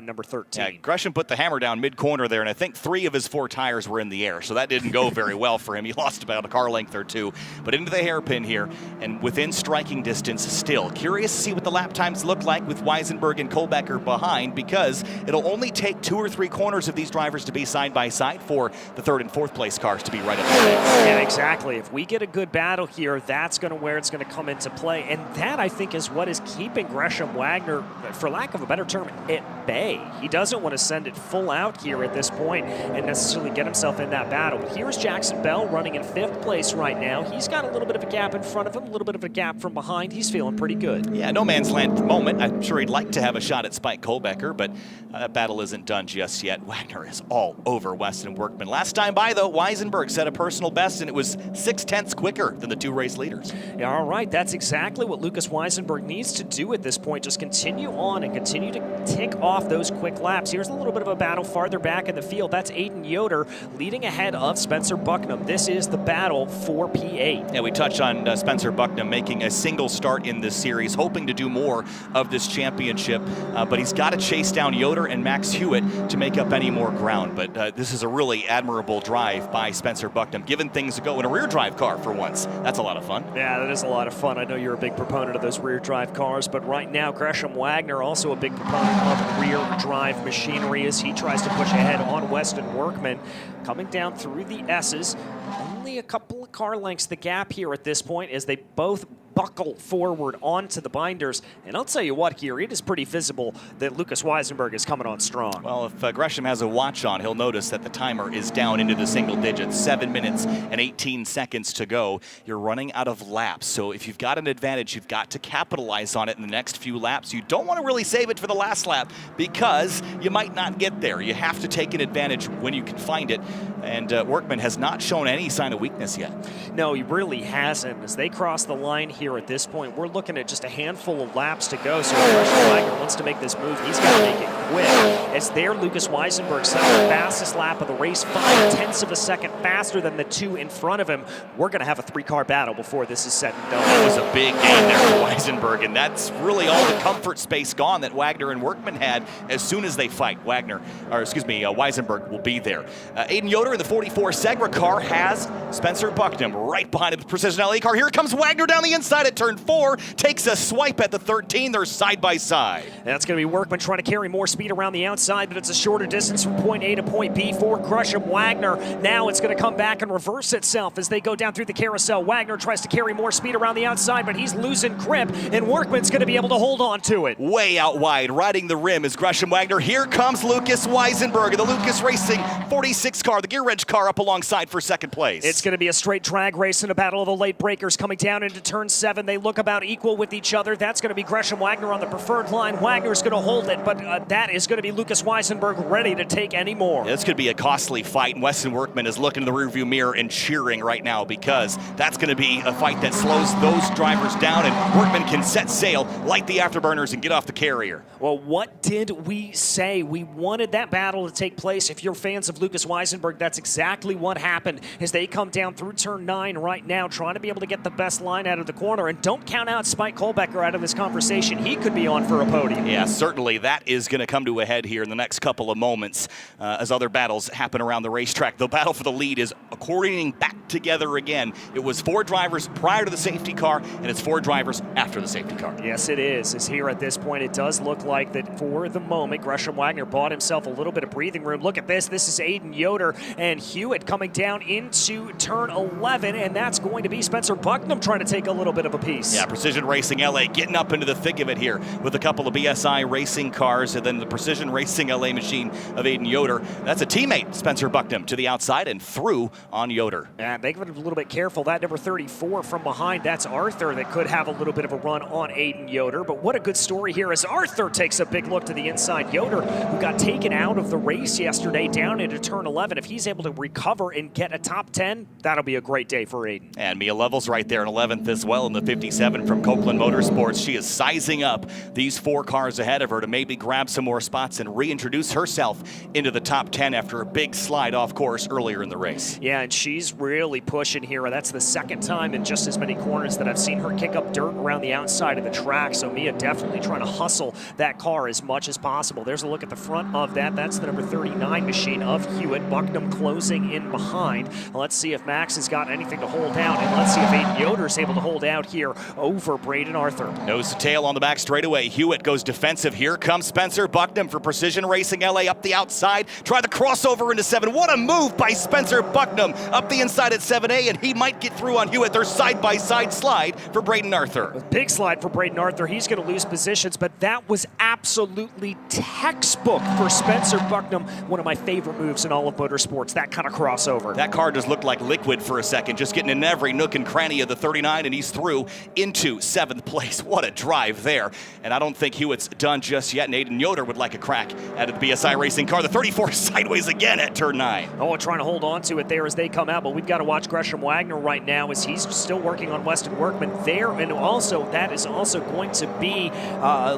number 13. Yeah, Gresham put the hammer down mid-corner there, and I think 3 of his 4 tires were in the air, so that didn't go very well for him. He lost about a car length or 2, but into the hairpin here, and within striking distance still. Curious to see what the lap times look like with Weisenberg and Kohlbecker behind, because it'll only take 2 or 3 corners of these drivers to be side by side for the 3rd and 4th place cars to be right up there. Yeah, exactly. If we get a good battle here, that's where it's going to come into play. And that, I think, is what is keeping Gresham Wagner, for lack of a better term, at bay. He doesn't want to send it full out here at this point and necessarily get himself in that battle. But here's Jackson Bell running in 5th place right now. He's got a little bit of a gap in front of him, a little bit of a gap from behind. He's feeling pretty good. Yeah, no man's land at the moment. I'm sure he'd like to have a shot at Spike Kohlbecker, but that battle isn't done just yet. Wagner is all over Weston Workman. Last time by, though, Weisenberg set a personal best, and it was 0.6 quicker than the 2 race leaders. Yeah, all right. That's exactly what Lucas Weisenberg needs to do at this point. Just continue on and continue to tick off those quick laps. Here's a little bit of a battle farther back in the field. That's Aiden Yoder leading ahead of Spencer Bucknam. This is the battle for P8. Yeah, we touched on Spencer Bucknam making a single start in this series, hoping to do more of this championship, but he's got to chase down Yoder and Max Hewitt to make up any more ground. But this is a really admirable drive by Spencer Bucknam, giving things a go in a rear drive car for once. That's a lot of fun. Yeah, that is a lot of fun. I know you're a big proponent of those rear drive cars, but right now Gresham Wagner also a big proponent of rear drive machinery as he tries to push ahead on Weston Workman. Coming down through the S's, only a couple of car lengths the gap here at this point as they both buckle forward onto the binders. And I'll tell you what here, it is pretty visible that Lucas Weisenberg is coming on strong. Well, if Gresham has a watch on, he'll notice that the timer is down into the single digits. 7 minutes and 18 seconds to go. You're running out of laps. So if you've got an advantage, you've got to capitalize on it in the next few laps. You don't want to really save it for the last lap because you might not get there. You have to take an advantage when you can find it. And Workman has not shown any sign of weakness yet. No, he really hasn't. As they cross the line here at this point, we're looking at just a handful of laps to go. So if Gresham Wagner wants to make this move, he's got to make it quick. As there, Lucas Weisenberg set the fastest lap of the race, 0.5 of a second faster than the 2 in front of him. We're going to have a 3-car battle before this is said and done. That was a big gain there for Weisenberg, and that's really all the comfort space gone that Wagner and Workman had as soon as they fight. Weisenberg will be there. Aiden Yoder in the 44 Segra car has Spencer Bucknam right behind the Precision LA car. Here comes Wagner down the inside. outside at turn 4, takes a swipe at the 13. They're side by side. That's going to be Workman trying to carry more speed around the outside, but it's a shorter distance from point A to point B for Gresham Wagner. Now it's going to come back and reverse itself as they go down through the carousel. Wagner tries to carry more speed around the outside, but he's losing grip, and Workman's going to be able to hold on to it. Way out wide, riding the rim is Gresham Wagner. Here comes Lucas Weisenberg, the Lucas Racing 46 car, the gear wrench car up alongside for second place. It's going to be a straight drag race in a battle of the late breakers coming down into turn 7. They look about equal with each other. That's going to be Gresham Wagner on the preferred line. Wagner's going to hold it, but that is going to be Lucas Weisenberg ready to take any more. This could be a costly fight, and Weston Workman is looking in the rearview mirror and cheering right now because that's going to be a fight that slows those drivers down, and Workman can set sail, light the afterburners, and get off the carrier. Well, what did we say? We wanted that battle to take place. If you're fans of Lucas Weisenberg, that's exactly what happened as they come down through turn 9 right now, trying to be able to get the best line out of the corner. And don't count out Spike Kohlbecker out of this conversation. He could be on for a podium. Yeah, certainly that is going to come to a head here in the next couple of moments as other battles happen around the racetrack. The battle for the lead is according back together again. It was 4 drivers prior to the safety car, and it's 4 drivers after the safety car. Yes, it is. As here at this point, it does look like that for the moment, Gresham Wagner bought himself a little bit of breathing room. Look at this. This is Aiden Yoder and Hewitt coming down into turn 11, and that's going to be Spencer Bucknam trying to take a little bit of a piece. Yeah, Precision Racing LA getting up into the thick of it here with a couple of BSI racing cars, and then the Precision Racing LA machine of Aiden Yoder. That's a teammate, Spencer Bucknam, to the outside and through on Yoder. And they got a little bit careful. That number 34 from behind, that's Arthur that could have a little bit of a run on Aiden Yoder. But what a good story here as Arthur takes a big look to the inside. Yoder, who got taken out of the race yesterday down into turn 11, if he's able to recover and get a top 10, that'll be a great day for Aiden. And Mia Levels right there in 11th as well in the 57 from Copeland Motorsports. She is sizing up these 4 cars ahead of her to maybe grab some more spots and reintroduce herself into the top 10 after a big slide off course earlier in the race. Yeah, and she's really pushing here. That's the second time in just as many corners that I've seen her kick up dirt around the outside of the track. So Mia definitely trying to hustle that car as much as possible. There's a look at the front of that. That's the number 39 machine of Hewitt. Bucknam closing in behind. Let's see if Max has got anything to hold out, and let's see if Aiden Yoder's able to hold out here over Braden Arthur. Nose to tail on the back straightaway. Hewitt goes defensive. Here comes Spencer Bucknam for Precision Racing LA up the outside. Try the crossover into 7. What a move by Spencer Bucknam up the inside at 7A, and he might get through on Hewitt. Their side-by-side slide for Braden Arthur. A big slide for Braden Arthur. He's going to lose positions, but that was absolutely textbook for Spencer Bucknam. One of my favorite moves in all of motorsports, that kind of crossover. That car just looked like liquid for a second, just getting in every nook and cranny of the 39, and he's through into 7th place. What a drive there. And I don't think Hewitt's done just yet, and Aiden Yoder would like a crack out of the BSI Racing car. The 34 sideways again at turn 9. Oh, trying to hold on to it there as they come out, but we've got to watch Gresham Wagner right now as he's still working on Weston Workman there, and also that is also going to be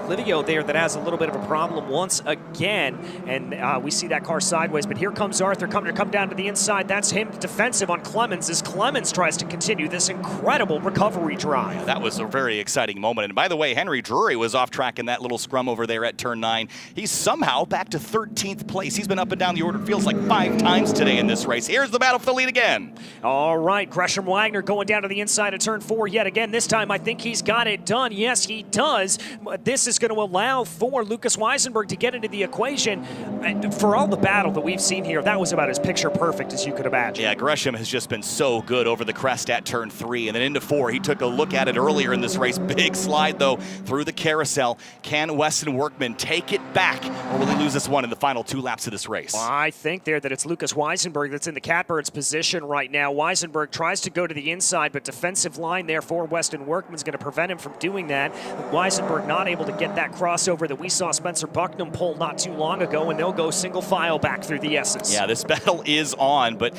Livio there that has a little bit of a problem once again, and we see that car sideways, but here comes Arthur coming to come down to the inside. That's him defensive on Clemens as Clemens tries to continue this incredible recovery drive. That was a very exciting moment. And by the way, Henry Drury was off track in that little scrum over there at turn 9. He's somehow back to 13th place. He's been up and down the order, feels like 5 times today in this race. Here's the battle for the lead again. All right, Gresham Wagner going down to the inside of turn 4 yet again. This time I think he's got it done. Yes, he does. But this is going to allow for Lucas Weisenberg to get into the equation. And for all the battle that we've seen here, that was about as picture perfect as you could imagine. Yeah, Gresham has just been so good over the crest at turn 3 and then into 4. He took a look at it earlier in this race. Big slide, though, through the carousel. Can Weston Workman take it back, or will he lose this one in the final 2 laps of this race? Well, I think there that it's Lucas Weisenberg that's in the Catbirds position right now. Weisenberg tries to go to the inside, but defensive line there for Weston Workman's going to prevent him from doing that. Weisenberg not able to get that crossover that we saw Spencer Bucknam pull not too long ago, and they'll go single file back through the S's. Yeah, this battle is on, but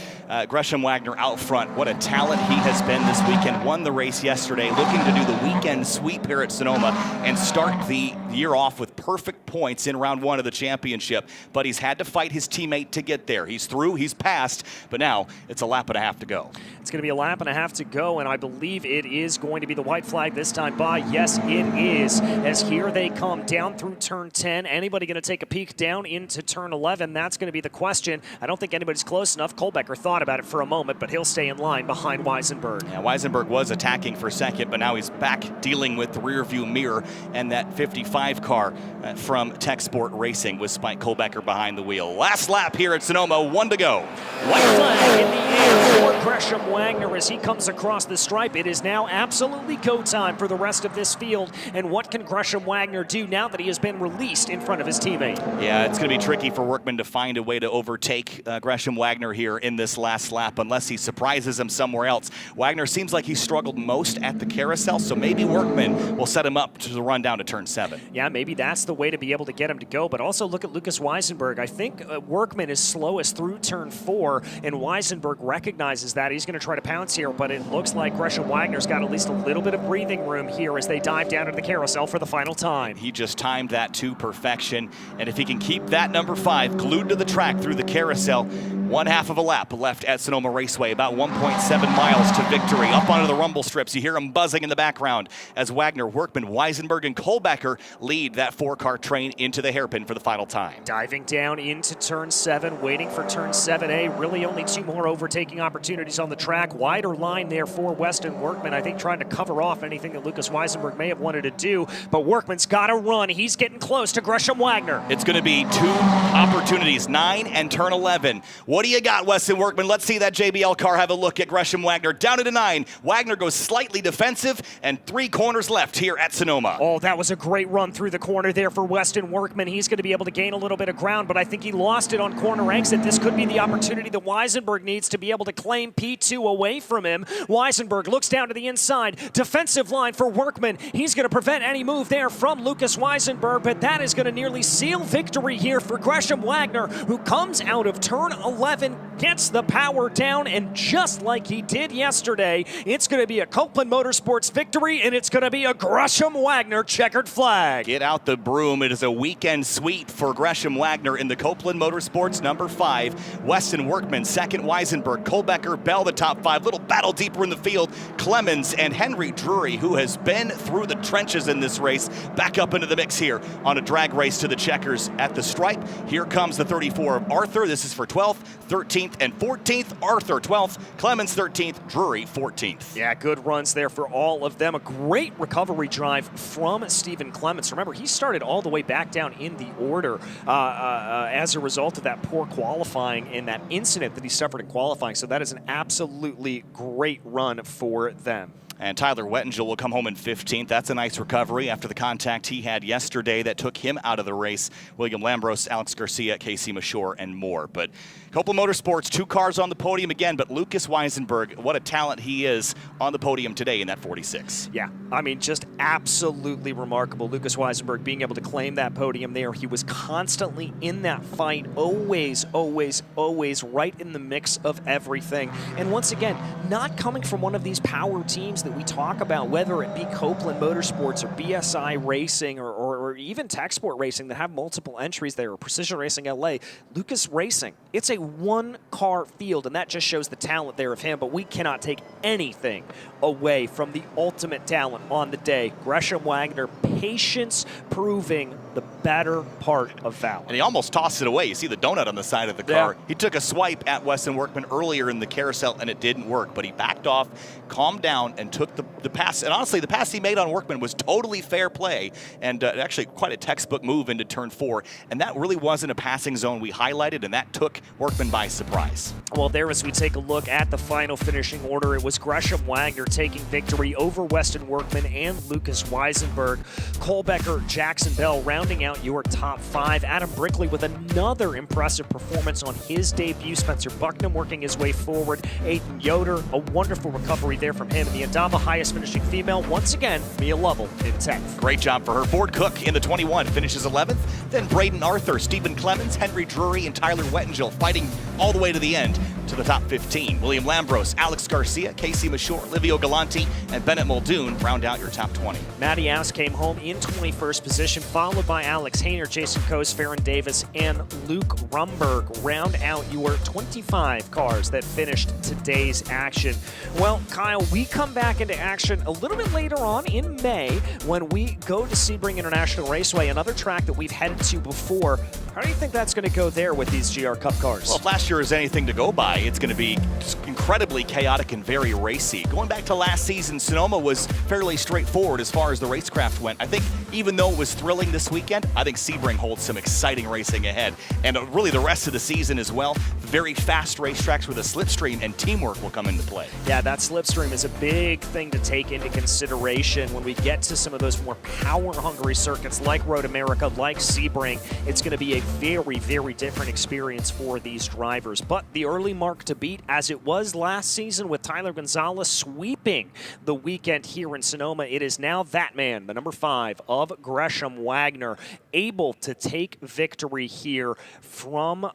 Gresham Wagner out front. What a talent he has been this weekend. Won the race yesterday, looking to do the weekend sweep here at Sonoma and start the year off with perfect points in round 1 of the championship, but he's had to fight his teammate to get there. He's through, he's passed, but now it's a lap and a half to go. It's going to be a lap and a half to go, and I believe it is going to be the white flag this time by. Yes, it is, as here they come down through turn 10. Anybody going to take a peek down into turn 11? That's going to be the question. I don't think anybody's close enough. Kohlbecker thought about it for a moment, but he'll stay in line behind Weisenberg. Yeah, Weisenberg was attacking for second, but now he's back dealing with the rear view mirror and that 55 car from Tech Sport Racing with Spike Kohlbecker behind the wheel. Last lap here at Sonoma, 1 to go. White flag in the air for Gresham Wagner as he comes across the stripe. It is now absolutely go time for the rest of this field. And what can Gresham Wagner do now that he has been released in front of his teammate? Yeah, it's going to be tricky for Workman to find a way to overtake Gresham Wagner here in this last lap unless he surprises him somewhere else. Wagner seems like he struggled most at the carousel, so maybe Workman will set him up to run down to turn 7. Yeah, maybe that's the way to be able to get him to go, but also look at Lucas Weisenberg. I think Workman is slowest through turn 4, and Weisenberg recognizes that. He's going to try to pounce here, but it looks like Gresham Wagner's got at least a little bit of breathing room here as they dive down into the carousel for the final time. He just timed that to perfection, and if he can keep that number 5 glued to the track through the carousel, 1/2 of a lap left at Sonoma Raceway, about 1.7 miles to victory. Up onto the rumble strips, you hear him buzzing in the background as Wagner, Workman, Weisenberg, and Kohlbecker lead that 4-car train into the hairpin for the final time. Diving down into turn 7, waiting for turn 7A. Really only 2 more overtaking opportunities on the track. Wider line there for Weston Workman, I think trying to cover off anything that Lucas Weisenberg may have wanted to do, but Workman's got to run. He's getting close to Gresham Wagner. It's going to be 2 opportunities, 9 and turn 11. What do you got, Weston Workman? Let's see that JBL car have a look at Gresham Wagner. Down into 9. Wagner goes slightly defensive, and 3 corners left here at Sonoma. Oh, that was a great run through the corner there for Weston Workman. He's going to be able to gain a little bit of ground, but I think he lost it on corner exit. This could be the opportunity that Weisenberg needs to be able to claim P2 away from him. Weisenberg looks down to the inside. Defensive line for Workman. He's going to prevent any move there from Lucas Weisenberg, but that is going to nearly seal victory here for Gresham Wagner, who comes out of turn 11, gets the power down, and just like he did yesterday, it's going to be a Copeland Motorsports victory, and it's going to be a Gresham Wagner checkered flag. Get out the broom. It is a weekend sweep for Gresham Wagner in the Copeland Motorsports number 5. Weston Workman, second. Weisenberg, Kohlbecker, Bell, the top 5. Little battle deeper in the field. Clemens and Henry Drury, who has been through the trenches in this race, back up into the mix here on a drag race to the checkers at the stripe. Here comes the 34 of Arthur. This is for 12th, 13th, and 14th. Arthur 12th, Clemens 13th, Drury 14th. Yeah, good runs there for all of them. A great recovery drive from Stephen Clemens. Remember, he started all the way back down in the order as a result of that poor qualifying and that incident that he suffered in qualifying. So that is an absolutely great run for them. And Tyler Wettingel will come home in 15th. That's a nice recovery after the contact he had yesterday that took him out of the race. William Lambros, Alex Garcia, Casey Mashore, and more. But Copeland Motorsports, 2 cars on the podium again, but Lucas Weisenberg, what a talent he is on the podium today in that 46. Yeah, I mean, just absolutely remarkable. Lucas Weisenberg being able to claim that podium there. He was constantly in that fight, always, always, always right in the mix of everything. And once again, not coming from one of these power teams that we talk about, whether it be Copeland Motorsports or BSI Racing or even Tech Sport Racing that have multiple entries there, or Precision Racing LA, Lucas Racing, it's a 1-car field, and that just shows the talent there of him, but we cannot take anything away from the ultimate talent on the day. Gresham Wagner, patience proving the better part of valor. And he almost tossed it away. You see the donut on the side of the car. Yeah. He took a swipe at Weston Workman earlier in the carousel, and it didn't work, but he backed off, calmed down, and took the pass. And honestly, the pass he made on Workman was totally fair play, and actually quite a textbook move into turn 4. And that really wasn't a passing zone we highlighted, and that took Workman by surprise. Well, there as we take a look at the final finishing order, it was Gresham Wagner taking victory over Weston Workman and Lucas Weisenberg. Kohlbecker, Jackson Bell rounding out your top 5. Adam Brickley with another impressive performance on his debut. Spencer Bucknam working his way forward. Aiden Yoder, a wonderful recovery there from him. And the Indaba highest finishing female, once again, Mia Lovell in 10th. Great job for her. Ford Cook in in the 21 finishes 11th. Then Braden Arthur, Stephen Clemens, Henry Drury, and Tyler Wettingell fighting all the way to the end to the top 15. William Lambros, Alex Garcia, Casey Mashore, Livio Galante, and Bennett Muldoon round out your top 20. Matty Ass came home in 21st position, followed by Alex Hayner, Jason Coase, Farron Davis, and Luke Rumberg. Round out your 25 cars that finished today's action. Well, Kyle, we come back into action a little bit later on in May when we go to Sebring International Raceway, another track that we've headed to before. How do you think that's going to go there with these GR Cup cars? Well, if last year is anything to go by, it's going to be incredibly chaotic and very racy. Going back to last season, Sonoma was fairly straightforward as far as the racecraft went. I think even though it was thrilling this weekend, I think Sebring holds some exciting racing ahead. And really the rest of the season as well. Very fast racetracks with a slipstream and teamwork will come into play. Yeah, that slipstream is a big thing to take into consideration when we get to some of those more power-hungry circuits like Road America, like Sebring. It's going to be a very, very different experience for these drivers. But the early mark to beat, as it was last season with Tyler Gonzalez sweeping the weekend here in Sonoma, it is now that man, the number 5 of Gresham Wagner, able to take victory here from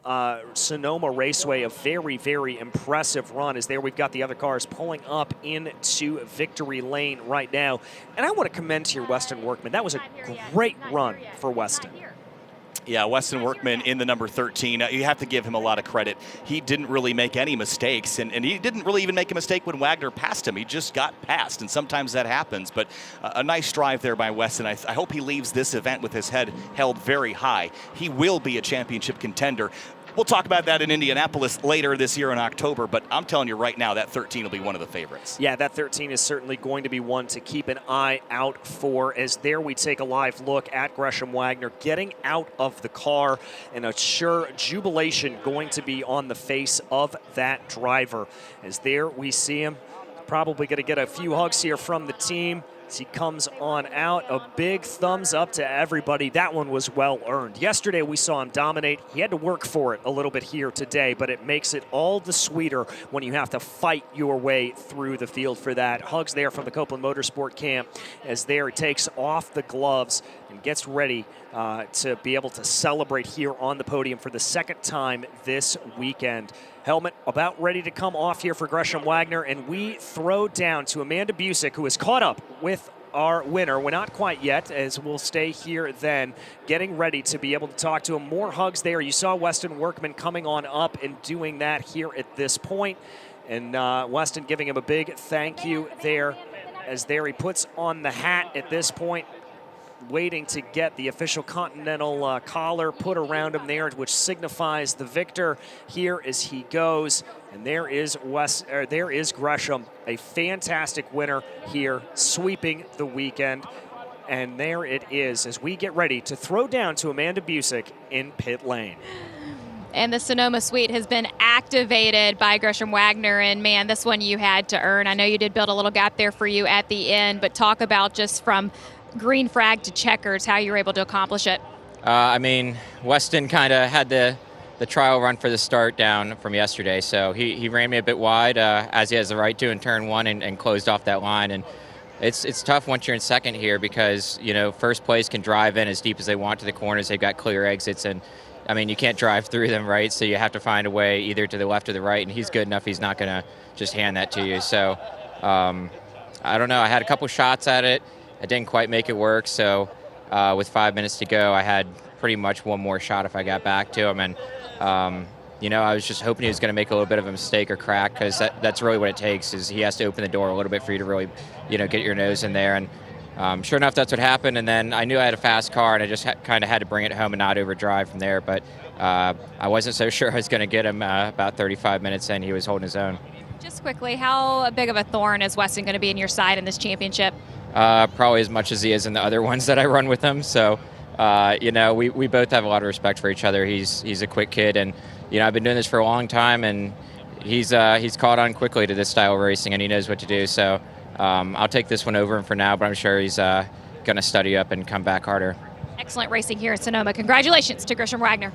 Sonoma Raceway. A very, very impressive run, as there we've got the other cars pulling up into victory lane right now. And I want to commend here Weston Workman. That was a great run for Weston. Yeah, Weston Workman in the number 13. You have to give him a lot of credit. He didn't really make any mistakes, and he didn't really even make a mistake when Wagner passed him. He just got passed, and sometimes that happens. But a nice drive there by Weston. I hope he leaves this event with his head held very high. He will be a championship contender. We'll talk about that in Indianapolis later this year in October, but I'm telling you right now, that 13 will be one of the favorites. Yeah, that 13 is certainly going to be one to keep an eye out for, as there we take a live look at Gresham Wagner getting out of the car, and a sure jubilation going to be on the face of that driver. As there we see him, probably going to get a few hugs here from the team. As he comes on out, a big thumbs up to everybody. That one was well earned. Yesterday we saw him dominate. He had to work for it a little bit here today, but it makes it all the sweeter when you have to fight your way through the field for that. Hugs there from the Copeland Motorsport camp, as there he takes off the gloves and gets ready to be able to celebrate here on the podium for the second time this weekend. Helmet about ready to come off here for Gresham Wagner, and we throw down to Amanda Busick, who is caught up with our winner. We're not quite yet, as we'll stay here then, getting ready to be able to talk to him. More hugs there. You saw Weston Workman coming on up and doing that here at this point, and Weston giving him a big thank you there, as there he puts on the hat at this point, waiting to get the official Continental collar put around him there, which signifies the victor here as he goes. And there is Gresham, a fantastic winner here, sweeping the weekend. And there it is, as we get ready to throw down to Amanda Busick in pit lane. And the Sonoma Suite has been activated by Gresham Wagner. And, man, this one you had to earn. I know you did build a little gap there for you at the end, but talk about just from green flag to checkers, how you were able to accomplish it. I mean, Weston kind of had the trial run for the start down from yesterday, so he ran me a bit wide, as he has the right to in turn one, and closed off that line. And it's tough once you're in second here, because, you know, first place can drive in as deep as they want to the corners. They've got clear exits, and I mean, you can't drive through them, right? So you have to find a way either to the left or the right, and he's good enough, he's not going to just hand that to you. So I don't know. I had a couple shots at it. I didn't quite make it work, so with 5 minutes to go, I had pretty much one more shot if I got back to him. And, you know, I was just hoping he was going to make a little bit of a mistake or crack, because that's really what it takes, is he has to open the door a little bit for you to really, you know, get your nose in there. And sure enough, that's what happened. And then I knew I had a fast car, and I just kind of had to bring it home and not overdrive from there. But I wasn't so sure I was going to get him about 35 minutes in. He was holding his own. Just quickly, how big of a thorn is Weston going to be in your side in this championship? Probably as much as he is in the other ones that I run with him. So, you know, we both have a lot of respect for each other. He's a quick kid, and, you know, I've been doing this for a long time, and he's caught on quickly to this style of racing, and he knows what to do. So I'll take this one over him for now, but I'm sure he's going to study up and come back harder. Excellent racing here at Sonoma. Congratulations to Gresham Wagner.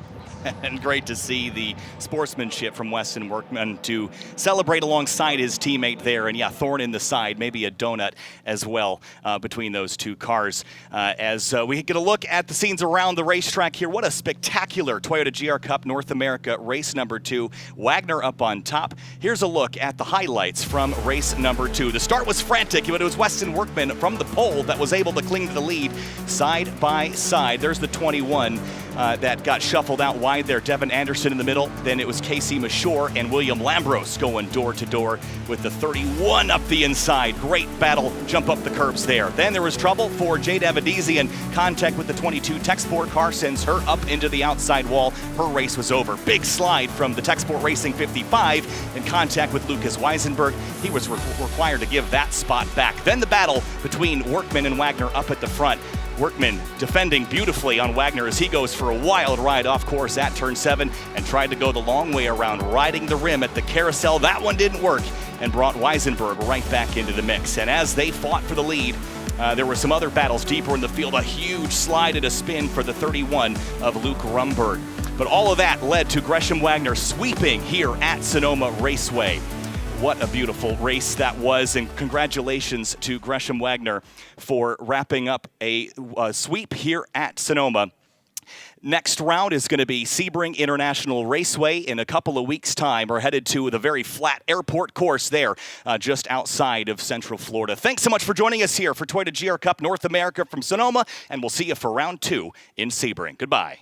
And great to see the sportsmanship from Weston Workman to celebrate alongside his teammate there. And yeah, thorn in the side, maybe a donut as well between those two cars. As we get a look at the scenes around the racetrack here, what a spectacular Toyota GR Cup North America race number 2. Wagner up on top. Here's a look at the highlights from race number 2. The start was frantic, but it was Weston Workman from the pole that was able to cling to the lead side by side. There's the 21 that got shuffled out wide there. Devin Anderson in the middle. Then it was Casey Mashore and William Lambros going door to door with the 31 up the inside. Great battle, jump up the curbs there. Then there was trouble for Jade Avedizi, and contact with the 22 Techsport car sends her up into the outside wall. Her race was over. Big slide from the Techsport Racing 55 in contact with Lucas Weisenberg. He was required to give that spot back. Then the battle between Workman and Wagner up at the front. Workman defending beautifully on Wagner as he goes for a wild ride off course at turn 7 and tried to go the long way around, riding the rim at the carousel. That one didn't work and brought Weisenberg right back into the mix. And as they fought for the lead, there were some other battles deeper in the field. A huge slide and a spin for the 31 of Luke Rumberg. But all of that led to Gresham Wagner sweeping here at Sonoma Raceway. What a beautiful race that was, and congratulations to Gresham Wagner for wrapping up a sweep here at Sonoma. Next round is going to be Sebring International Raceway in a couple of weeks' time. We're headed to the very flat airport course there, just outside of Central Florida. Thanks so much for joining us here for Toyota GR Cup North America from Sonoma, and we'll see you for round 2 in Sebring. Goodbye.